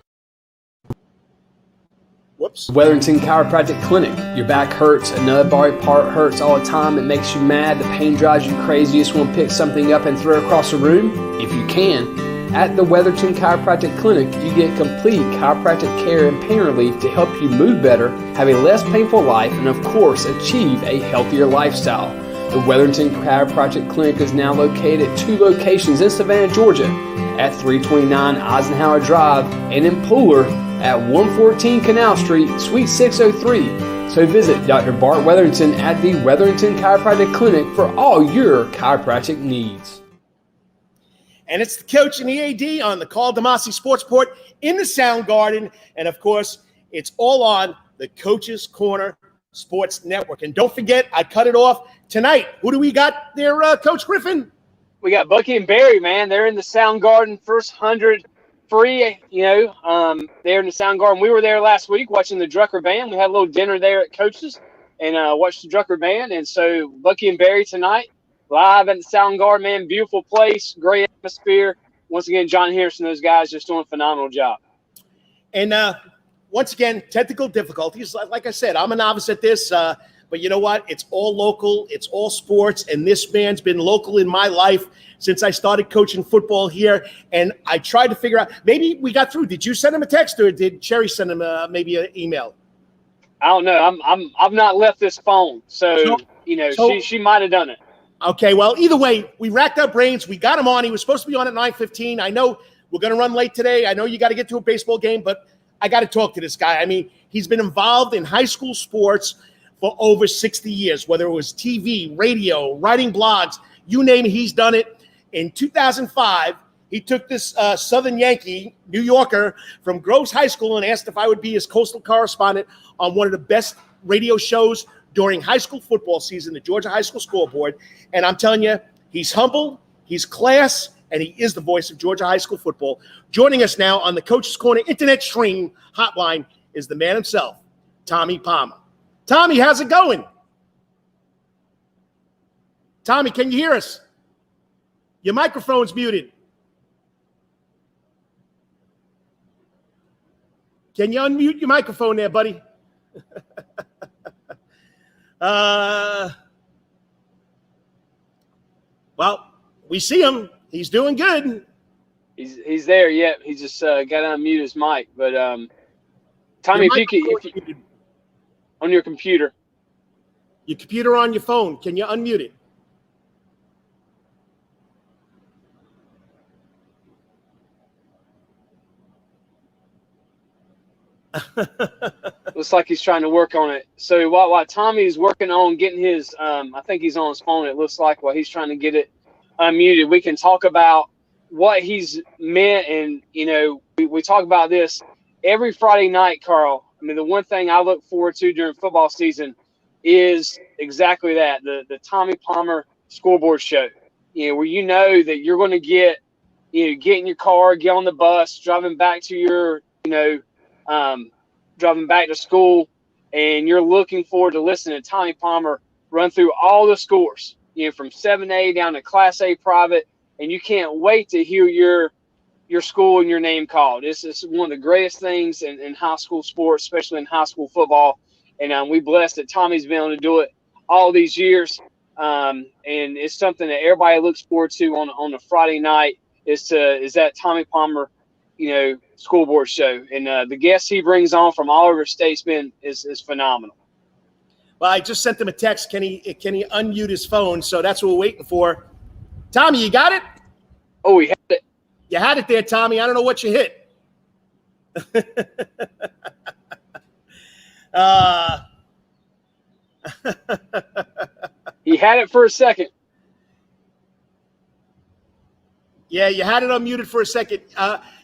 Whoops. Wetherington Chiropractic Clinic. Your back hurts, another body part hurts all the time. It makes you mad. The pain drives you crazy. You just want to pick something up and throw it across the room? If you can. At the Wetherington Chiropractic Clinic, you get complete chiropractic care and pain relief to help you move better, have a less painful life, and of course, achieve a healthier lifestyle. The Wetherington Chiropractic Clinic is now located at 2 locations in Savannah, Georgia, at 329 Eisenhower Drive and in Pooler at 114 Canal Street, Suite 603. So visit Dr. Bart Wetherington at the Wetherington Chiropractic Clinic for all your chiropractic needs. And it's the coach and the AD on the Karl DeMasi Sports Report in the Sound Garden. And, of course, it's all on the Coach's Corner Sports Network. And don't forget, I cut it off tonight. Who do we got there, Coach Griffin? We got Bucky and Barry, man. They're in the Sound Garden, first 100 free, they're in the Sound Garden. We were there last week watching the Drucker Band. We had a little dinner there at Coach's and watched the Drucker Band. And so Bucky and Barry tonight, live at the Sound Garden, man. Beautiful place, great atmosphere. Once again, John Harrison, those guys just doing a phenomenal job. And once again, technical difficulties. Like I said, I'm a novice at this, but you know what? It's all local. It's all sports. And this man's been local in my life since I started coaching football here. And I tried to figure out, maybe we got through. Did you send him a text or did Cherry send him maybe an email? I don't know. I've not left this phone. So she might have done it. Okay, well, either way, we racked our brains. We got him on. He was supposed to be on at 9:15. I know we're going to run late today. I know you got to get to a baseball game, but I got to talk to this guy. I mean, he's been involved in high school sports for over 60 years, whether it was TV, radio, writing blogs, you name it, he's done it. In 2005, he took this Southern Yankee, New Yorker, from Groves High School and asked if I would be his coastal correspondent on one of the best radio shows during high school football season, the Georgia High School Scoreboard. And I'm telling you, he's humble, he's class, and he is the voice of Georgia high school football. Joining us now on the Coach's Corner Internet Stream Hotline is the man himself, Tommy Palmer. Tommy, how's it going? Tommy, can you hear us? Your microphone's muted. Can you unmute your microphone there, buddy? Well, we see him. He's doing good. He's there. Yeah, he just got to unmute his mic. But Tommy, if you on your computer. Your computer on your phone. Can you unmute it? Looks like he's trying to work on it. So while Tommy's working on getting his, I think he's on his phone. It looks like while he's trying to get it unmuted, we can talk about what he's meant. And we talk about this every Friday night, Karl. I mean, the one thing I look forward to during football season is exactly that, the Tommy Palmer Scoreboard Show. Where you know that you're going to get in your car, get on the bus, driving back to your, driving back to school, and you're looking forward to listening to Tommy Palmer run through all the scores, from 7A down to Class A private, and you can't wait to hear your school and your name called. This is one of the greatest things in high school sports, especially in high school football. And we're blessed that Tommy's been able to do it all these years. And it's something that everybody looks forward to on a Friday night is that Tommy Palmer, Scoreboard Show. And the guests he brings on from all over the state's is phenomenal. Well, I just sent him a text. Can he unmute his phone? So that's what we're waiting for. Tommy, you got it? Oh, he had it. You had it there, Tommy. I don't know what you hit. He had it for a second. Yeah, you had it unmuted for a second.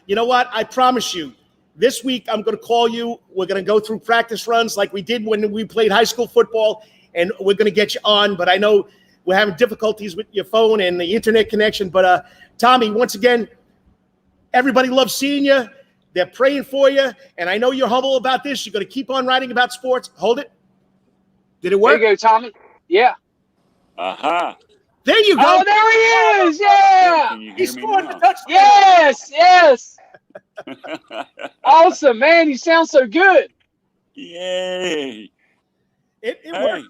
You know what? I promise you, this week I'm going to call you. We're going to go through practice runs like we did when we played high school football, and we're going to get you on. But I know we're having difficulties with your phone and the internet connection. But Tommy, once again, everybody loves seeing you. They're praying for you. And I know you're humble about this. You're going to keep on writing about sports. Hold it. Did it work? There you go, Tommy. Yeah. Aha. There you go. Oh, there he is. Yeah. Can you He hear me scored the now? touchdown. Yes. Awesome, man. You sound so good. Yay. It Hey, worked.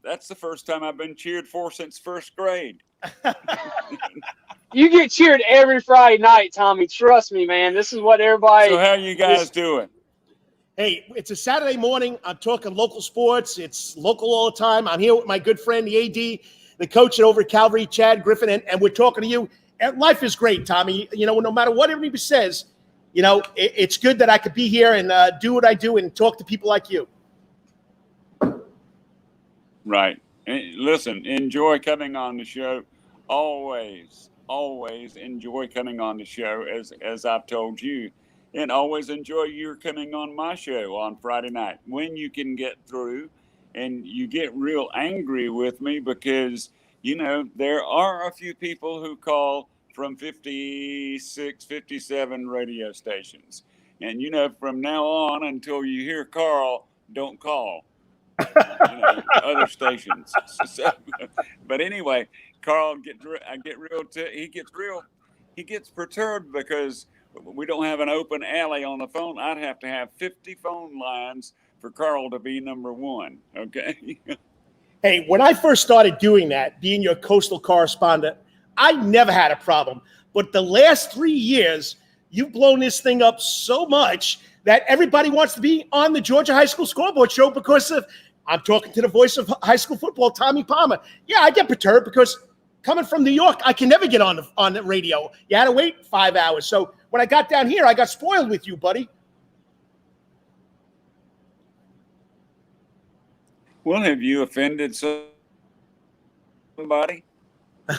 that's the first time I've been cheered for since first grade. You get cheered every Friday night, Tommy. Trust me, man. This is what everybody. So how you guys doing? Hey, it's a Saturday morning. I'm talking local sports. It's local all the time. I'm here with my good friend, the AD, the coach over at Calvary, Chad Griffin, and we're talking to you. And life is great, Tommy. You know, no matter what anybody says, you know, it's good that I could be here and do what I do and talk to people like you. Right. Listen, enjoy coming on the show. Always enjoy coming on the show, as I've told you. And always enjoy your coming on my show on Friday night when you can get through and you get real angry with me because, you know, there are a few people who call from 56, 57 radio stations. And, you know, from now on until you hear Carl, don't call. You know, other stations. So, but anyway, Carl he gets perturbed because we don't have an open alley on the phone. I'd have to have 50 phone lines for Carl to be number one. Okay. Hey, when I first started doing that, being your coastal correspondent, I never had a problem. But the last 3 years, you've blown this thing up so much that everybody wants to be on the Georgia High School Scoreboard show because of, I'm talking to the voice of high school football, Tommy Palmer. Yeah, I get perturbed because coming from New York, I can never get on the radio. You had to wait 5 hours. So when I got down here, I got spoiled with you, buddy. Well, have you offended somebody?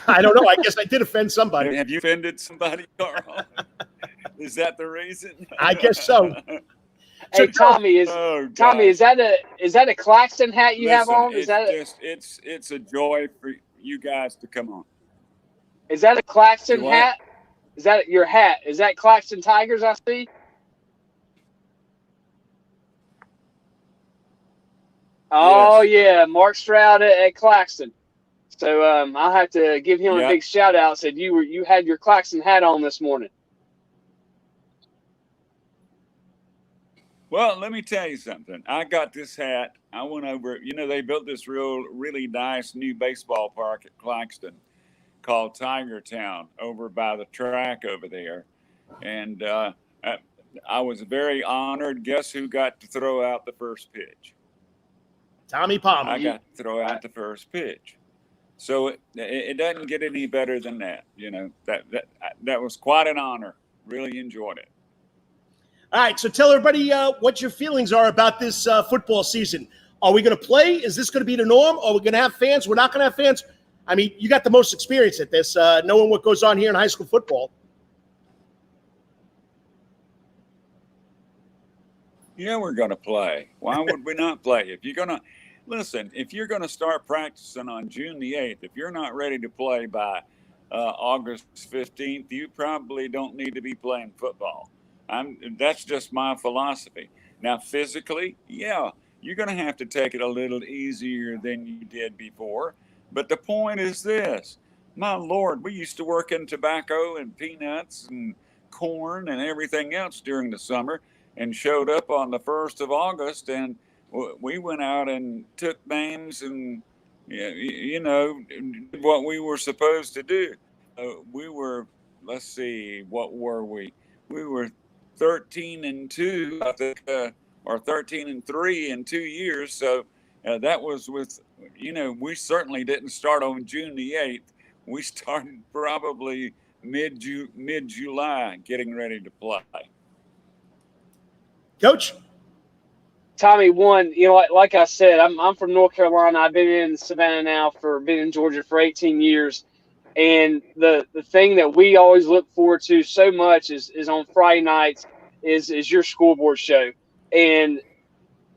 I don't know. I guess I did offend somebody. Have you offended somebody, Carl? Is that the reason? I guess so. Hey, Tommy, is that a Claxton hat you have on? Is that it's a joy for you guys to come on. Is that a Claxton hat? Is that your hat? Is that Claxton Tigers I see? Oh yeah, Mark Stroud at Claxton. So I'll have to give him a big shout out. Said you had your Claxton hat on this morning. Well, let me tell you something. I got this hat. I went over. You know, they built this really nice new baseball park at Claxton called Tiger Town over by the track over there, and I was very honored. Guess who got to throw out the first pitch? Tommy Palmer. I got to throw out the first pitch. So it doesn't get any better than that. You know, that was quite an honor. Really enjoyed it. All right, so tell everybody what your feelings are about this football season. Are we going to play? Is this going to be the norm? Are we going to have fans? We're not going to have fans? I mean, you got the most experience at this, knowing what goes on here in high school football. Yeah, we're going to play. Why would we not play? If you're going to start practicing on June the 8th, if you're not ready to play by August 15th, you probably don't need to be playing football. That's just my philosophy. Now, physically, yeah, you're going to have to take it a little easier than you did before. But the point is this. My Lord, we used to work in tobacco and peanuts and corn and everything else during the summer and showed up on the 1st of August, and we went out and took names and, you know, did what we were supposed to do. We were, let's see, what were we? We were 13-2, I think, or 13-3 in 2 years. So that was with, you know, we certainly didn't start on June the 8th. We started probably mid-July getting ready to play. Coach? Tommy, you know, like I said, I'm from North Carolina. I've been in Savannah now been in Georgia for 18 years. And the thing that we always look forward to so much is on Friday nights is your scoreboard show. And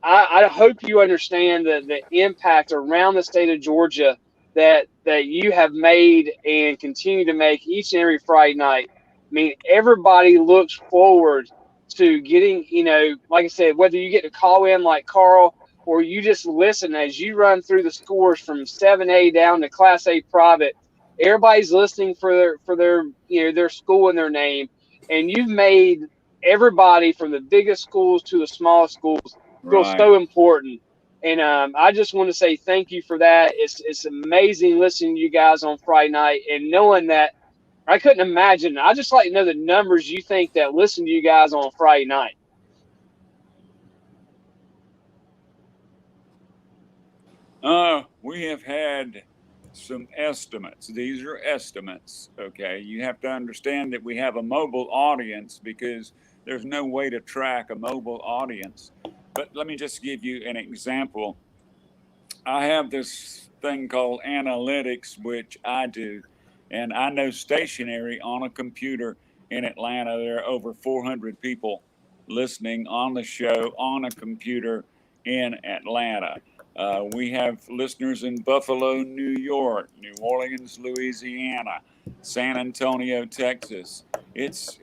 I hope you understand the impact around the state of Georgia that you have made and continue to make each and every Friday night. I mean, everybody looks forward to getting, like I said, whether you get to call in like Karl or you just listen as you run through the scores from 7A down to Class A private. Everybody's listening for their their school and their name, and you've made everybody from the biggest schools to the smallest schools feel Right. so important. And I just want to say thank you for that. It's amazing listening to you guys on Friday night and knowing that I couldn't imagine. I just like to know the numbers you think that listen to you guys on Friday night. We have had some estimates. These are estimates, okay? You have to understand that we have a mobile audience because there's no way to track a mobile audience. But let me just give you an example. I have this thing called analytics, which I do, and I know stationary on a computer in Atlanta, there are over 400 people listening on the show on a computer in Atlanta. We have listeners in Buffalo, New York, New Orleans, Louisiana, San Antonio, Texas. It's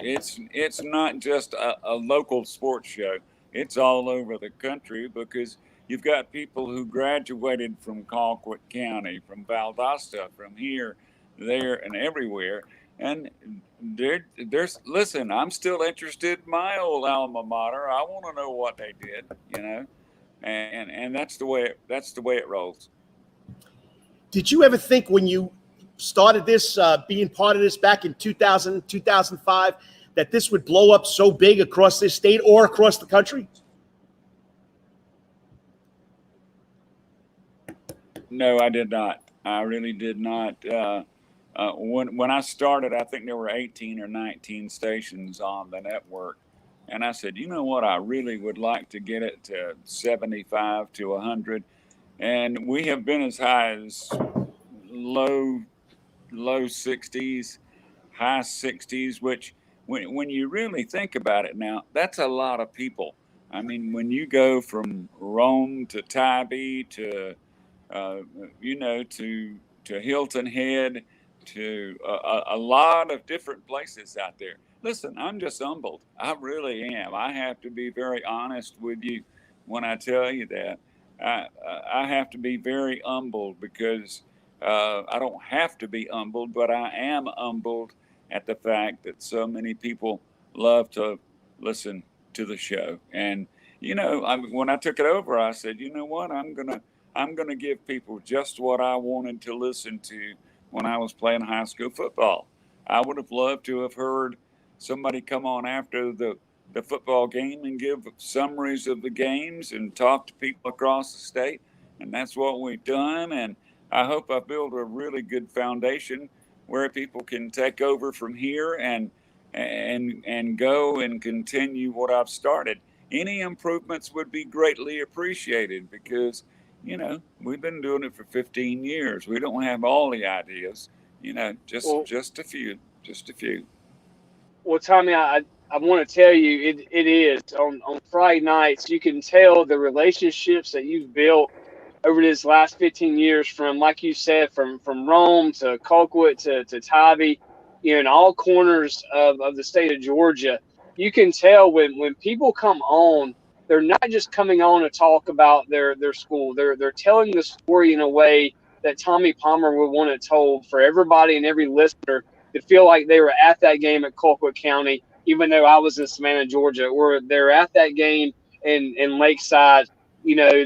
not just a local sports show. It's all over the country because you've got people who graduated from Colquitt County, from Valdosta, from here, there, and everywhere. And there's listen, I'm still interested in my old alma mater. I want to know what they did, and that's the way it rolls. Did you ever think when you started this, being part of this back in 2000, 2005, that this would blow up so big across this state or across the country? No, I did not. I really did not. When I started, I think there were 18 or 19 stations on the network. And I said, you know what, I really would like to get it to 75 to 100. And we have been as high as low 60s, high 60s, which when you really think about it now, that's a lot of people. I mean, when you go from Rome to Tybee to to Hilton Head, to a lot of different places out there. Listen, I'm just humbled. I really am. I have to be very honest with you when I tell you that. I have to be very humbled because I don't have to be humbled, but I am humbled at the fact that so many people love to listen to the show. And, when I took it over, I said, you know what, I'm gonna give people just what I wanted to listen to when I was playing high school football. I would have loved to have heard somebody come on after the football game and give summaries of the games and talk to people across the state. And that's what we've done. And I hope I built a really good foundation where people can take over from here and go and continue what I've started. Any improvements would be greatly appreciated because we've been doing it for 15 years. We don't have all the ideas, just a few. Well, Tommy, I want to tell you, it is on Friday nights. You can tell the relationships that you've built over this last 15 years, from, like you said, from Rome to Colquitt to Tybee, in all corners of the state of Georgia. You can tell when people come on, they're not just coming on to talk about their school. They're telling the story in a way that Tommy Palmer would want it told for everybody and every listener to feel like they were at that game at Colquitt County, even though I was in Savannah, Georgia, or they're at that game in Lakeside.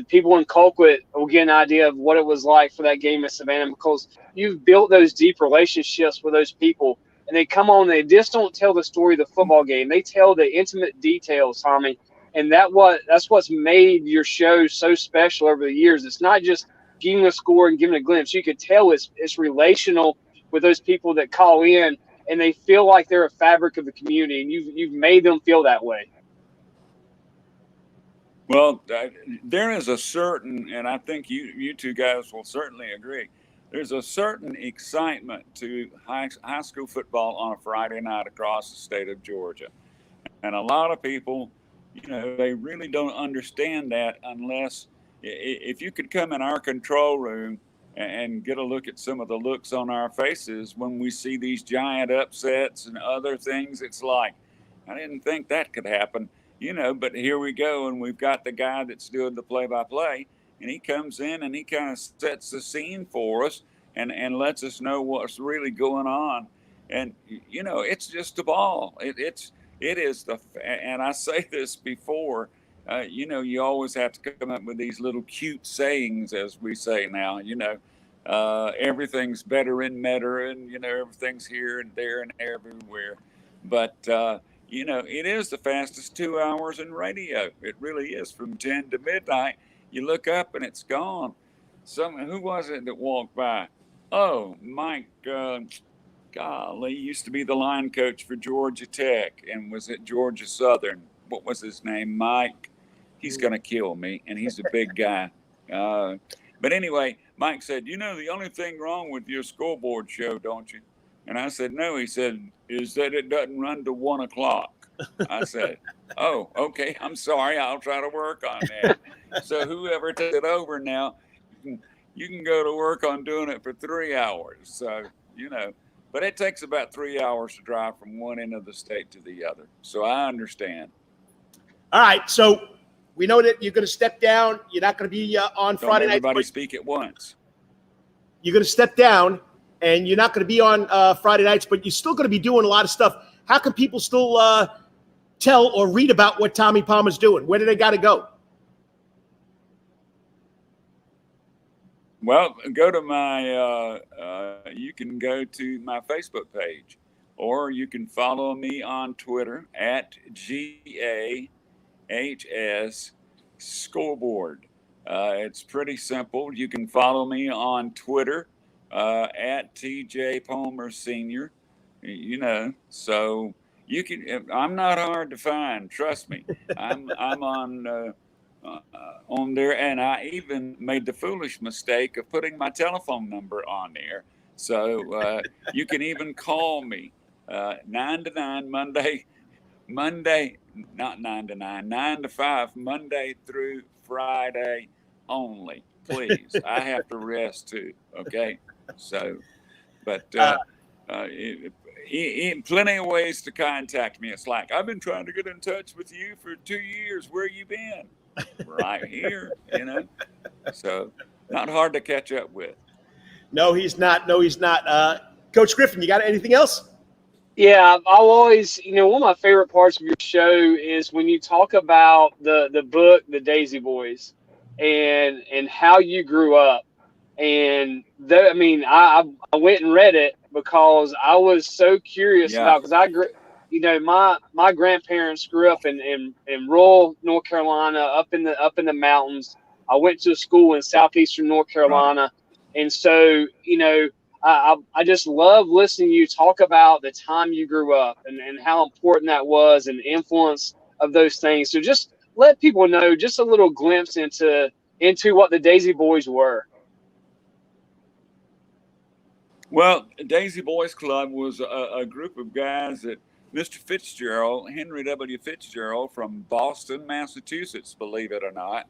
People in Colquitt will get an idea of what it was like for that game in Savannah because you've built those deep relationships with those people. And they come on, they just don't tell the story of the football game. They tell the intimate details, Tommy. And that's what's made your show so special over the years. It's not just giving a score and giving a glimpse. You could tell it's relational with those people that call in, and they feel like they're a fabric of the community, and you've made them feel that way. Well, there is a certain, and I think you two guys will certainly agree, there's a certain excitement to high school football on a Friday night across the state of Georgia. And a lot of people, they really don't understand that unless if you could come in our control room and get a look at some of the looks on our faces when we see these giant upsets and other things. It's like, I didn't think that could happen, but here we go. And we've got the guy that's doing the play-by-play, and he comes in and he kind of sets the scene for us and lets us know what's really going on. And, it's just a ball. It is and I say this before, you always have to come up with these little cute sayings, as we say now, everything's better in Metter, and, everything's here and there and everywhere. But, it is the fastest 2 hours in radio. It really is. From 10 to midnight, you look up and it's gone. Who was it that walked by? Oh, Mike, golly, used to be the line coach for Georgia Tech and was at Georgia Southern. What was his name? Mike. He's going to kill me, and he's a big guy. But anyway, Mike said, the only thing wrong with your scoreboard show, don't you? And I said, no. He said, is that it doesn't run to 1 o'clock. I said, oh, okay. I'm sorry. I'll try to work on that. So whoever takes it over now, you can go to work on doing it for 3 hours. So, but it takes about 3 hours to drive from one end of the state to the other. So I understand. All right. So we know that you're going to step down. You're not going to be on Friday night. Everybody speak at once. You're going to step down, and you're not going to be on Friday nights, but you're still going to be doing a lot of stuff. How can people still tell or read about what Tommy Palmer's doing? Where do they got to go? Well, go to my, you can go to my Facebook page, or you can follow me on Twitter at GAHS Scoreboard. It's pretty simple. You can follow me on Twitter at TJ Palmer Sr. So you can. I'm not hard to find. Trust me. I'm on there, and I even made the foolish mistake of putting my telephone number on there. So you can even call me 9 to 9 Monday, not 9 to 9, 9 to 5 Monday through Friday only. Please, I have to rest too. Okay, so, but plenty of ways to contact me. It's like, I've been trying to get in touch with you for 2 years. Where you been? Right here, so not hard to catch up with. No, he's not. Coach Griffin, you got anything else? Yeah, I'll always, one of my favorite parts of your show is when you talk about the book, The Daisy Boys, and how you grew up. And I went and read it because I was so curious about, because my grandparents grew up in rural North Carolina, up in the mountains. I went to a school in southeastern North Carolina, right. And so I just love listening to you talk about the time you grew up and how important that was and the influence of those things. So just let people know just a little glimpse into what the Daisy Boys were. Well, Daisy Boys Club was a group of guys that Mr. Fitzgerald, Henry W. Fitzgerald from Boston, Massachusetts, believe it or not,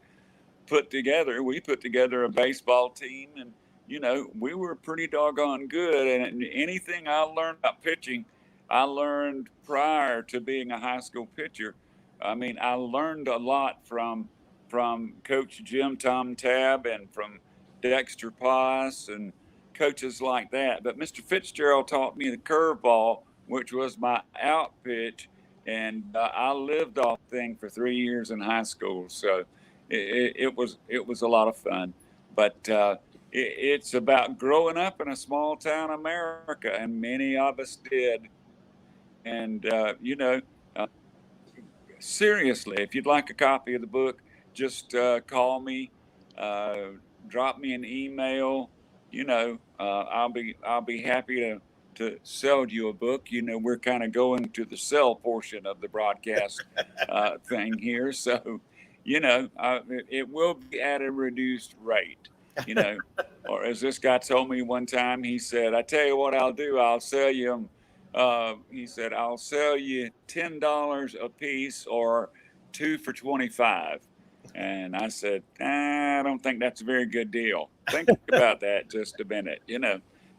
put together. We put together a baseball team, and we were pretty doggone good. And anything I learned about pitching, I learned prior to being a high school pitcher. I learned a lot from Coach Jim Tom Tabb and from Dexter Poss and coaches like that. But Mr. Fitzgerald taught me the curveball, which was my out pitch, and I lived off the thing for 3 years in high school. So it was a lot of fun. But it's about growing up in a small town America, and many of us did. And seriously, if you'd like a copy of the book, just call me, drop me an email. I'll be happy to sell you a book. We're kind of going to the sell portion of the broadcast thing here. So, it will be at a reduced rate. Or as this guy told me one time, he said, I tell you what I'll do, I'll sell you he said, I'll sell you $10 a piece or 2 for $25. And I said, I don't think that's a very good deal. Think about that just a minute,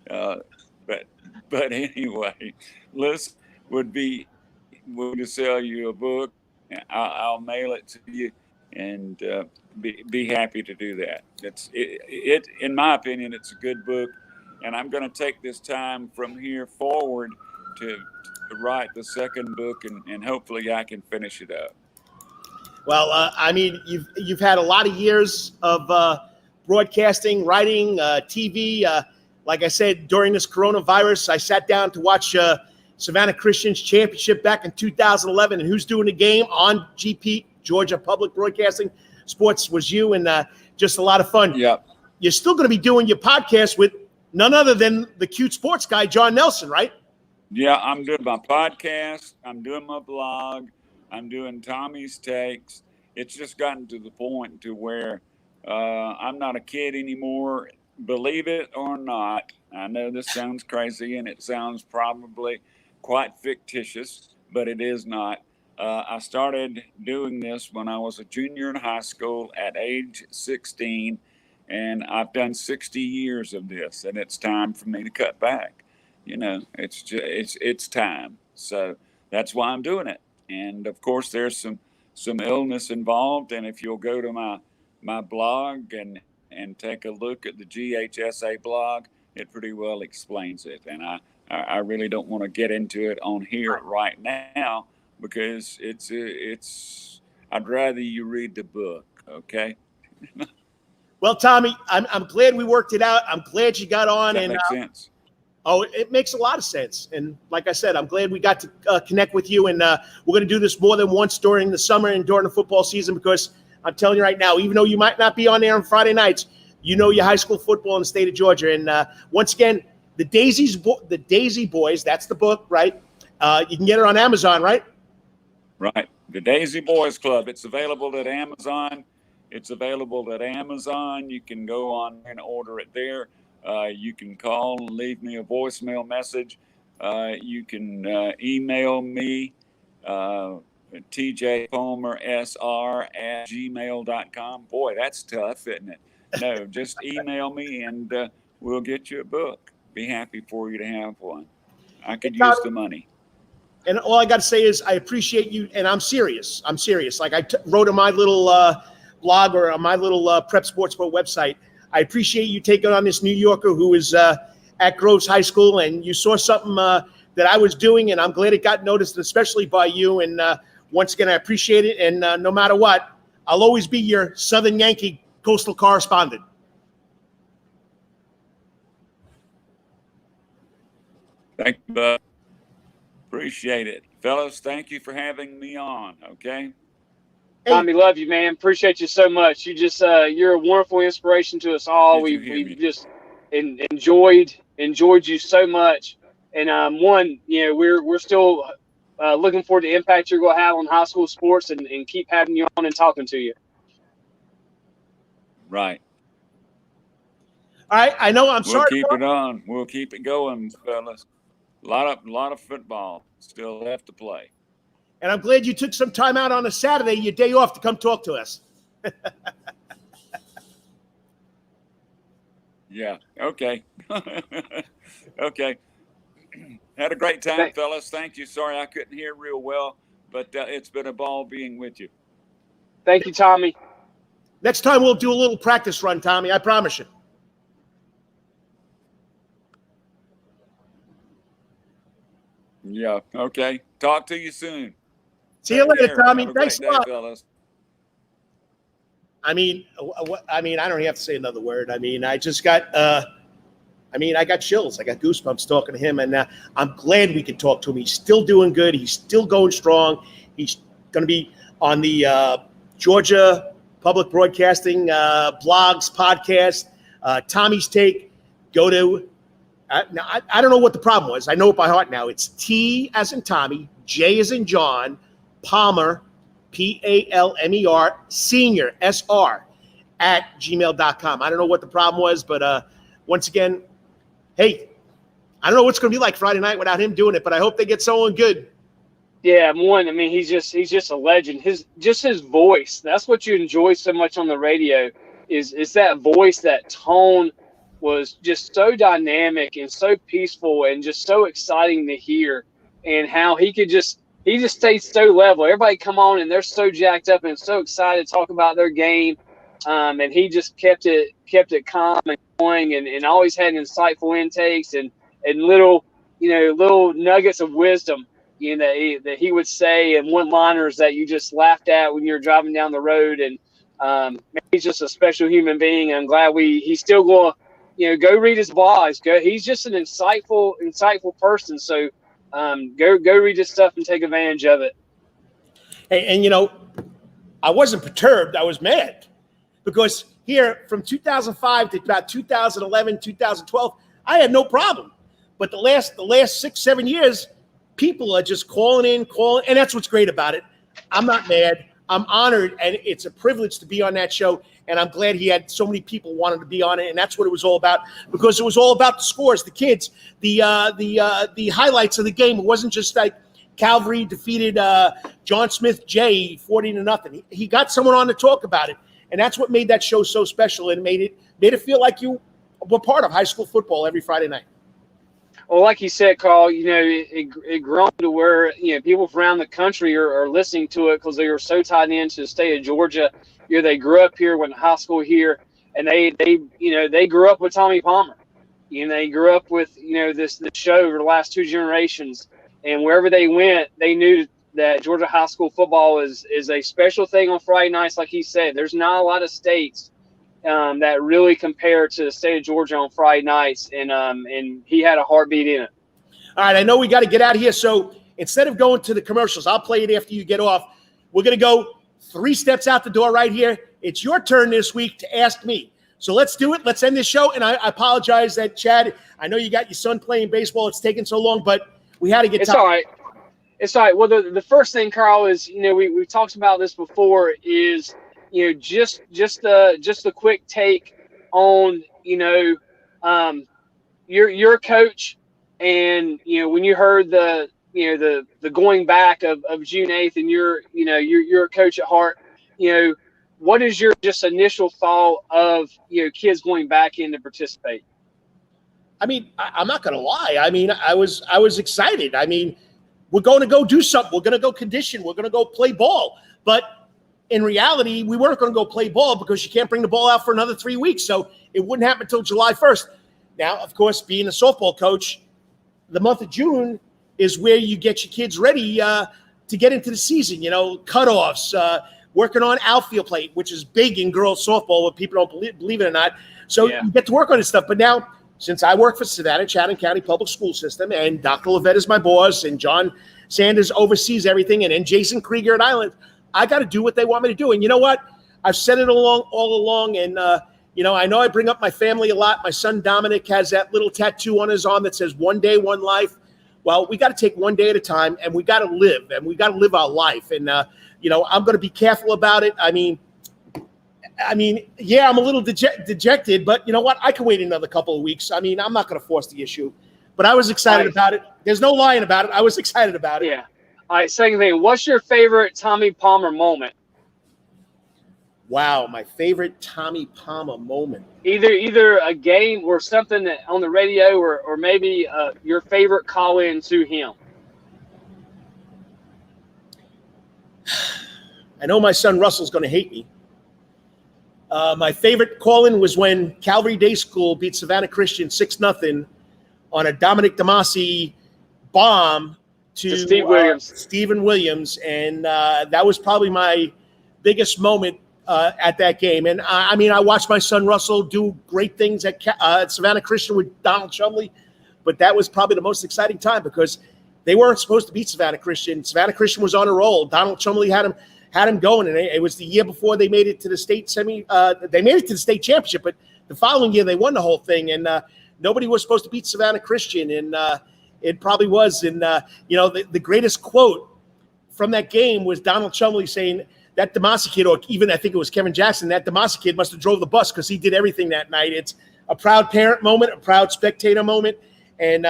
but anyway, Liz would to sell you a book. I'll mail it to you, and be happy to do that. It in my opinion, it's a good book, and I'm going to take this time from here forward to write the second book, and hopefully I can finish it up. Well, you've had a lot of years of broadcasting, writing, TV. Like I said, during this coronavirus, I sat down to watch Savannah Christian's championship back in 2011. And who's doing the game on GP, Georgia Public Broadcasting Sports, was you, and just a lot of fun. Yep. You're still going to be doing your podcast with none other than the cute sports guy, John Nelson, right? Yeah, I'm doing my podcast. I'm doing my blog. I'm doing Tommy's Takes. It's just gotten to the point to where I'm not a kid anymore. Believe it or not, I know this sounds crazy and it sounds probably quite fictitious, but it is not. I started doing this when I was a junior in high school at age 16, and I've done 60 years of this, and it's time for me to cut back. It's time. So that's why I'm doing it. And of course, there's some illness involved. And if you'll go to my blog and take a look at the GHSA blog, it pretty well explains it. And I really don't want to get into it on here right now, because I'd rather you read the book. Okay. Well, Tommy, I'm glad we worked it out. I'm glad you got on. That makes sense. Oh, it makes a lot of sense. And like I said, I'm glad we got to connect with you. And we're going to do this more than once during the summer and during the football season, because I'm telling you right now, even though you might not be on there on Friday nights, your high school football in the state of Georgia. And once again, the Daisy Boys, that's the book, right? You can get it on Amazon, right? Right. The Daisy Boys Club. It's available at Amazon. You can go on and order it there. You can call and leave me a voicemail message. You can email me, tjpalmersr@gmail.com. Boy, that's tough, isn't it? No, just email me and we'll get you a book. Be happy for you to have one. I could use the money. And all I got to say is I appreciate you, and I'm serious. Like I wrote on my little blog or on my little Prep Sportsbook website, I appreciate you taking on this New Yorker who is at Groves High School, and you saw something that I was doing, and I'm glad it got noticed, especially by you. And once again, I appreciate it. And no matter what, I'll always be your Southern Yankee coastal correspondent. Thank you, bud. Appreciate it. Fellas, thank you for having me on, okay? Tommy, love you, man. Appreciate you so much. You're a wonderful inspiration to us all. We've just enjoyed you so much. And we're still looking forward to the impact you're going to have on high school sports, and keep having you on and talking to you. Right. All right. I know. We'll keep it on. We'll keep it going, fellas. A lot of football still left to play. And I'm glad you took some time out on a Saturday, your day off, to come talk to us. Yeah. Okay. Okay. Had a great time, fellas. Thank you. Sorry I couldn't hear real well, but it's been a ball being with you. Thank you, Tommy. Next time we'll do a little practice run, Tommy. I promise you. Yeah. Okay. Talk to you soon. See you later, Tommy. Thanks a lot. Fellas. I don't even have to say another word. I just got, I got chills. I got goosebumps talking to him, and I'm glad we could talk to him. He's still doing good. He's still going strong. He's going to be on the Georgia Public Broadcasting blogs, podcast, Tommy's Take. Go to, I don't know what the problem was. I know it by heart now. It's T as in Tommy, J as in John, Palmer, Palmer, Senior, SR, @gmail.com. I don't know what the problem was, but once again, hey, I don't know what's going to be like Friday night without him doing it, but I hope they get someone good. Yeah, one. I mean, he's just a legend. His voice. That's what you enjoy so much on the radio. Is that voice, that tone was just so dynamic and so peaceful and just so exciting to hear. And how he just stayed so level. Everybody come on and they're so jacked up and so excited to talk about their game. And he just kept it calm and going and always had insightful intakes and little nuggets of wisdom, that he would say, and one-liners that you just laughed at when you're driving down the road. And he's just a special human being. I'm glad he's still going to, go read his blogs. He's just an insightful person. So go read his stuff and take advantage of it. Hey, and I wasn't perturbed. I was mad because here from 2005 to about 2011, 2012, I had no problem. But the last 6-7 years, people are just calling, and that's what's great about it. I'm not mad. I'm honored, and it's a privilege to be on that show. And I'm glad he had so many people wanting to be on it, and that's what it was all about. Because it was all about the scores, the kids, the highlights of the game. It wasn't just like Calvary defeated John Smith Jay 40-0. He got someone on to talk about it, and that's what made that show so special, and made it feel like you were part of high school football every Friday night. Well, like you said, Carl, it grown to where, people from around the country are listening to it because they are so tied into the state of Georgia. They grew up here, went to high school here, and they grew up with Tommy Palmer. They grew up with, this show over the last 2 generations. And wherever they went, they knew that Georgia high school football is a special thing on Friday nights. Like he said, there's not a lot of states that really compare to the state of Georgia on Friday nights, and he had a heartbeat in it. All right, I know we got to get out of here, so instead of going to the commercials, I'll play it after you get off. We're going to go 3 steps out the door right here. It's your turn this week to ask me. So let's do it. Let's end this show, and I apologize that, Chad, I know you got your son playing baseball. It's taken so long, but we had to get It's all right. It's all right. Well, the first thing, Carl, is, we talked about this before, is just a quick take on your coach, and when you heard the going back of June 8th, and you're a coach at heart, what is your just initial thought of kids going back in to participate? I mean, I'm not going to lie. I mean, I was excited. I mean, we're going to go do something. We're going to go condition. We're going to go play ball. But in reality, we weren't going to go play ball because you can't bring the ball out for another 3 weeks. So it wouldn't happen until July 1st. Now, of course, being a softball coach, the month of June is where you get your kids ready to get into the season, cutoffs, working on outfield play, which is big in girls softball, but people don't believe it or not. So You get to work on this stuff. But now, since I work for Savannah, Chatham County Public School System, and Dr. Levette is my boss, and John Sanders oversees everything, and then Jason Krieger at Island, I got to do what they want me to do. And you know what? I've said it all along. And, I know I bring up my family a lot. My son Dominic has that little tattoo on his arm that says 1 day, 1 life. Well, we got to take 1 day at a time, and we got to live, and we got to live our life. And, I'm going to be careful about it. I mean, yeah, I'm a little dejected, but you know what? I can wait another couple of weeks. I mean, I'm not going to force the issue, but I was excited about it. There's no lying about it. I was excited about it. Yeah. All right. Second thing, what's your favorite Tommy Palmer moment? Wow, my favorite Tommy Palmer moment. Either a game or something that on the radio, or maybe your favorite call-in to him. I know my son Russell's going to hate me. My favorite call-in was when Calvary Day School beat Savannah Christian 6-0 on a Karl DeMasi bomb to Stephen Williams. And that was probably my biggest moment at that game. And I watched my son Russell do great things at Savannah Christian with Donald Chumley, but that was probably the most exciting time because they weren't supposed to beat Savannah Christian. Savannah Christian was on a roll. Donald Chumley had him going, and it was the year before they made it to the state they made it to the state championship, but the following year they won the whole thing, and nobody was supposed to beat Savannah Christian, and it probably was. And the greatest quote from that game was Donald Chumley saying that DeMasi kid, or even I think it was Kevin Jackson, that DeMasi kid must have drove the bus because he did everything that night. It's a proud parent moment, a proud spectator moment. And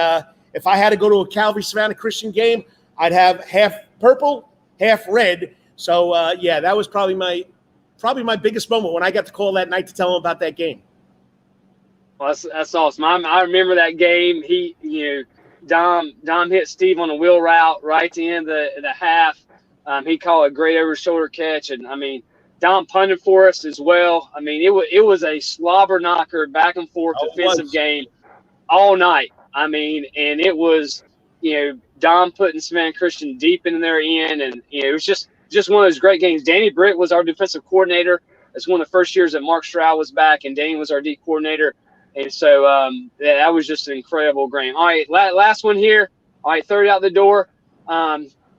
if I had to go to a Calvary Savannah Christian game, I'd have half purple, half red. So yeah, that was probably my biggest moment when I got to call that night to tell him about that game. Well, that's awesome. I remember that game. Dom hit Steve on a wheel route right at the end of the half. He called a great over shoulder catch, and I mean, Dom punted for us as well. I mean, it was a slobber knocker back and forth defensive game all night. I mean, and it was, Dom putting Savannah Christian deep in their end, and it was just one of those great games. Danny Britt was our defensive coordinator. It's one of the first years that Mark Stroud was back, and Danny was our D coordinator. And so that was just an incredible game. All right, last one here. All right, third out the door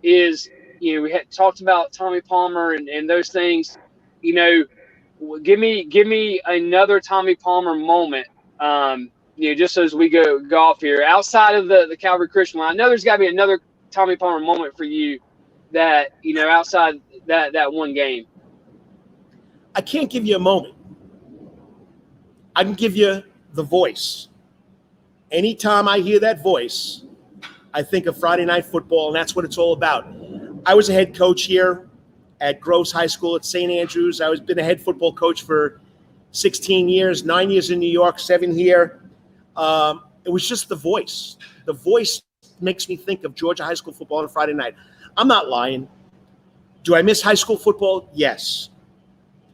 is, we had talked about Tommy Palmer and those things. Give me another Tommy Palmer moment, just as we go off here. Outside of the Calvary Christian line, I know there's got to be another Tommy Palmer moment for you that, outside that one game. I can't give you a moment. I can give you the voice. Anytime I hear that voice, I think of Friday Night Football, and that's what it's all about. I was a head coach here at Gross High School at St. Andrews. I was been a head football coach for 16 years, 9 years in New York, 7 here. It was just the voice. The voice makes me think of Georgia high school football on Friday night. I'm not lying. Do I miss high school football? Yes.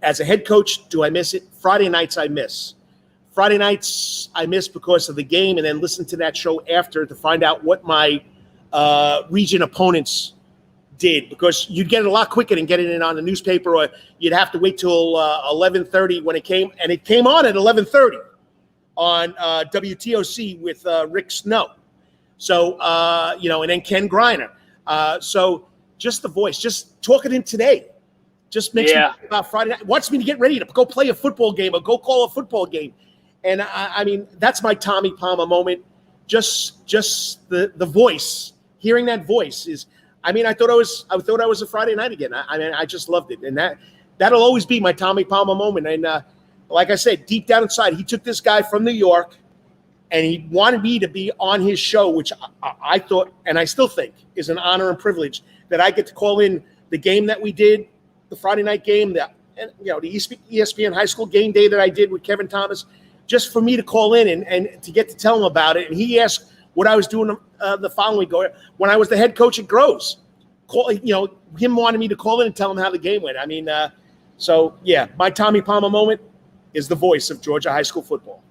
As a head coach, do I miss it? Friday nights I miss. Friday nights I miss because of the game, and then listen to that show after to find out what my region opponents did, because you'd get it a lot quicker than getting it on the newspaper, or you'd have to wait till 11:30 when it came, and it came on at 11:30 on WTOC with Rick Snow. So, and then Ken Griner. So just the voice, just talking in today, just makes me think about Friday night. Wants me to get ready to go play a football game or go call a football game. And I mean, that's my Tommy Palmer moment. Just the voice, hearing that voice is, I mean, I thought I was a Friday night again. I mean, I just loved it. And that'll always be my Tommy Palmer moment. And like I said, deep down inside, he took this guy from New York and he wanted me to be on his show, which I thought, and I still think, is an honor and privilege that I get to call in the game that we did, the Friday night game, the ESPN high school game day that I did with Kevin Thomas, just for me to call in and to get to tell him about it. And he asked what I was doing the following week when I was the head coach at Groves. Him wanting me to call in and tell him how the game went. I mean, so yeah, my Tommy Palmer moment is the voice of Georgia high school football.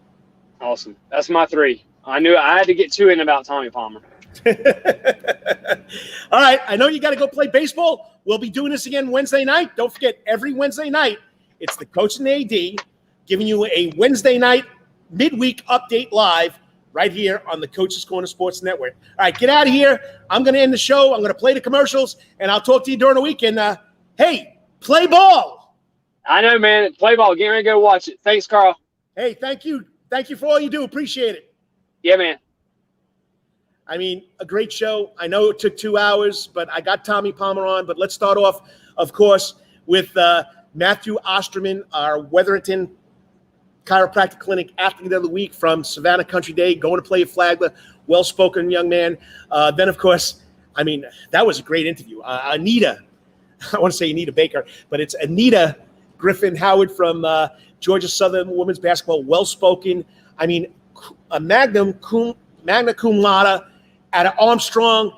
Awesome. That's my three. I knew I had to get two in about Tommy Palmer. All right. I know you got to go play baseball. We'll be doing this again Wednesday night. Don't forget, every Wednesday night, it's the coach and the AD giving you a Wednesday night midweek update live right here on the Coach's Corner Sports Network. All right, get out of here. I'm going to end the show. I'm going to play the commercials, and I'll talk to you during the weekend. Hey, play ball. I know, man. Play ball. Get ready to go watch it. Thanks, Carl. Hey, thank you. Thank you for all you do. Appreciate it. Yeah, man. I mean, a great show. I know it took 2 hours, but I got Tommy Palmer on. But let's start off, of course, with Matthew Osterman, our Wetherington Chiropractic Clinic Athlete of the Week from Savannah Country Day, going to play at Flagler, well-spoken young man. Then, of course, I mean, that was a great interview. Anita, I want to say Anita Baker, but it's Anita Griffin Howard from Georgia Southern Women's Basketball, well-spoken. I mean, a magna cum laude at Armstrong,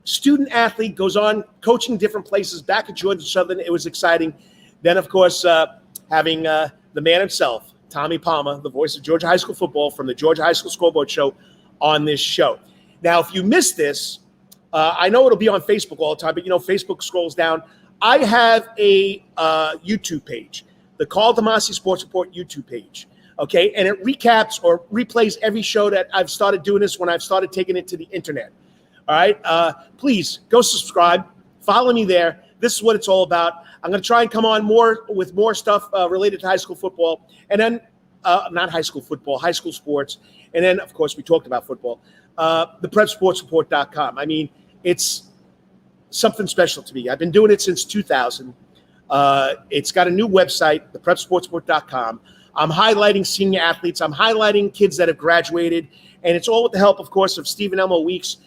student athlete, goes on coaching different places back at Georgia Southern. It was exciting. Then, of course, having the man himself, Tommy Palmer, the voice of Georgia high school football from the Georgia High School Scoreboard show on this show. Now, if you missed this, I know it'll be on Facebook all the time, but Facebook scrolls down. I have a YouTube page, the Karl DeMasi Sports Report YouTube page. Okay, and it recaps or replays every show that I've started doing this when I've started taking it to the internet. All right, please go subscribe, follow me there. This is what it's all about. I'm going to try and come on with more stuff related to high school football, and then not high school football, high school sports, and then of course we talked about football. The PrepSportsReport.com. I mean, it's something special to me. I've been doing it since 2000. It's got a new website, theprepsportsport.com. I'm highlighting senior athletes. I'm highlighting kids that have graduated. And it's all with the help, of course, of Stephen Elmo Weeks.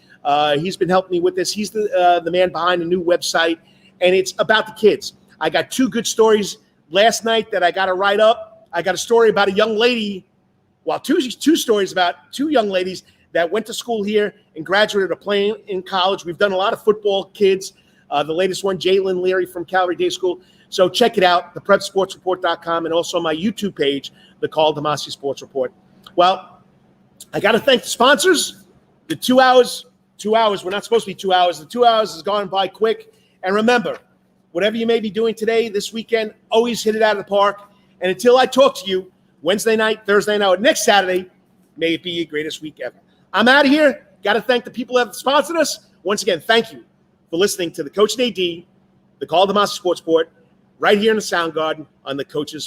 He's been helping me with this. He's the man behind the new website. And it's about the kids. I got 2 good stories last night that I got to write up. I got a story about a young lady. Well, two stories about 2 young ladies that went to school here and graduated or playing in college. We've done a lot of football kids. The latest one, Jalen Leary from Calvary Day School. So check it out, theprepsportsreport.com, and also my YouTube page, the Karl DeMasi Sports Report. Well, I got to thank the sponsors. The 2 hours, we're not supposed to be 2 hours. The 2 hours has gone by quick. And remember, whatever you may be doing today, this weekend, always hit it out of the park. And until I talk to you Wednesday night, Thursday night, next Saturday, may it be your greatest week ever. I'm out of here. Got to thank the people that have sponsored us. Once again, thank you for listening to the Coach and AD, the Karl DeMasi Sports Report, right here in the Sound Garden on the Coach's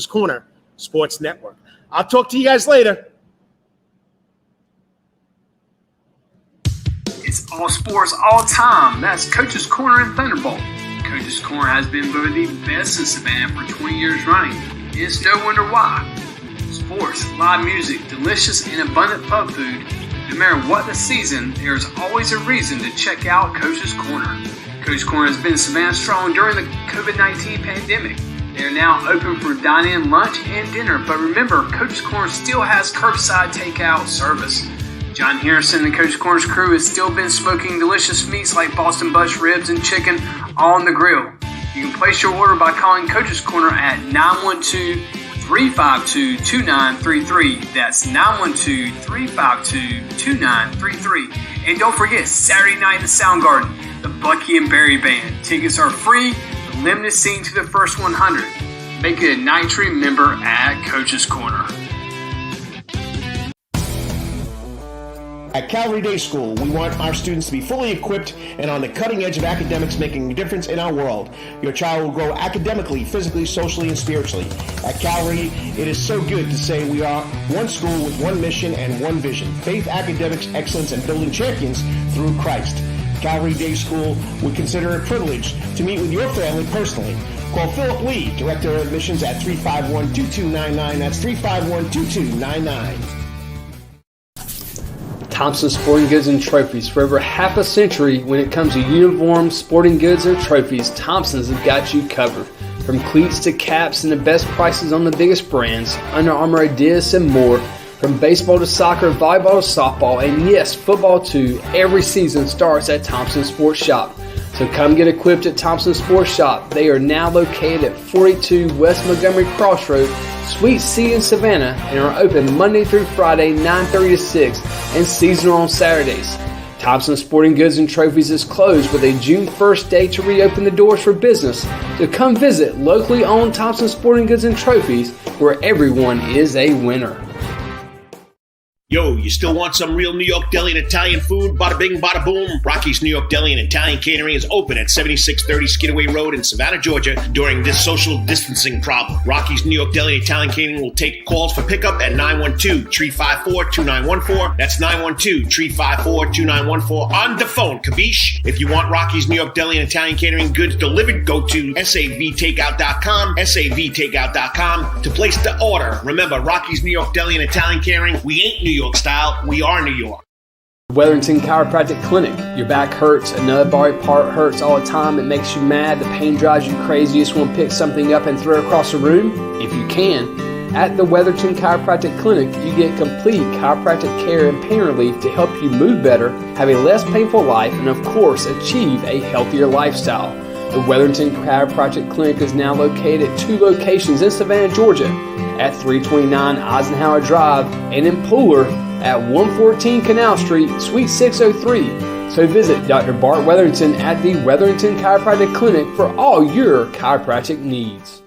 Corner Sports Network. I'll talk to you guys later. It's all sports, all time. That's Coach's Corner and Thunderbolt. Coach's Corner has been voted the best in Savannah for 20 years running. And it's no wonder why. Sports, live music, delicious and abundant pub food. No matter what the season, there's always a reason to check out Coach's Corner. Coach's Corner has been Savannah strong during the COVID-19 pandemic. They are now open for dine-in lunch and dinner, but remember, Coach's Corner still has curbside takeout service. John Harrison and Coach's Corner's crew has still been smoking delicious meats like Boston Butch ribs and chicken on the grill. You can place your order by calling Coach's Corner at 912-352-2933. That's 912-352-2933. And don't forget, Saturday night in the Sound Garden, the Bucky and Barry Band. Tickets are free, limited seating to the first 100. Make it a night to remember at Coach's Corner. At Calvary Day School, we want our students to be fully equipped and on the cutting edge of academics, making a difference in our world. Your child will grow academically, physically, socially, and spiritually. At Calvary, it is so good to say we are one school with one mission and one vision: faith, academics, excellence, and building champions through Christ. Calvary Day School would consider it a privilege to meet with your family personally. Call Philip Lee, Director of Admissions, at 351-2299. That's 351-2299. Thompson Sporting Goods and Trophies. For over half a century, when it comes to uniforms, sporting goods, or trophies, Thompson's have got you covered. From cleats to caps and the best prices on the biggest brands, Under Armour, Adidas, and more. From baseball to soccer, volleyball to softball, and yes, football too, every season starts at Thompson Sports Shop. So come get equipped at Thompson Sports Shop. They are now located at 42 West Montgomery Crossroad, Suite C in Savannah, and are open Monday through Friday, 9:30 to 6, and seasonal on Saturdays. Thompson Sporting Goods and Trophies is closed with a June 1st date to reopen the doors for business. So come visit locally owned Thompson Sporting Goods and Trophies, where everyone is a winner. Yo, you still want some real New York deli and Italian food? Bada bing, bada boom. Rocky's New York Deli and Italian Catering is open at 7630 Skidaway Road in Savannah, Georgia during this social distancing problem. Rocky's New York Deli and Italian Catering will take calls for pickup at 912-354-2914. That's 912-354-2914 on the phone, capiche? If you want Rocky's New York Deli and Italian Catering goods delivered, go to savtakeout.com, savtakeout.com to place the order. Remember, Rocky's New York Deli and Italian Catering, we ain't New York style, we are New York. Wetherington Chiropractic Clinic. Your back hurts, another body part hurts all the time, it makes you mad, the pain drives you crazy, you just want to pick something up and throw it across the room? If you can. At the Wetherington Chiropractic Clinic, you get complete chiropractic care and pain relief to help you move better, have a less painful life, and of course, achieve a healthier lifestyle. The Wetherington Chiropractic Clinic is now located at 2 locations in Savannah, Georgia, at 329 Eisenhower Drive and in Pooler at 114 Canal Street, Suite 603. So visit Dr. Bart Wetherington at the Wetherington Chiropractic Clinic for all your chiropractic needs.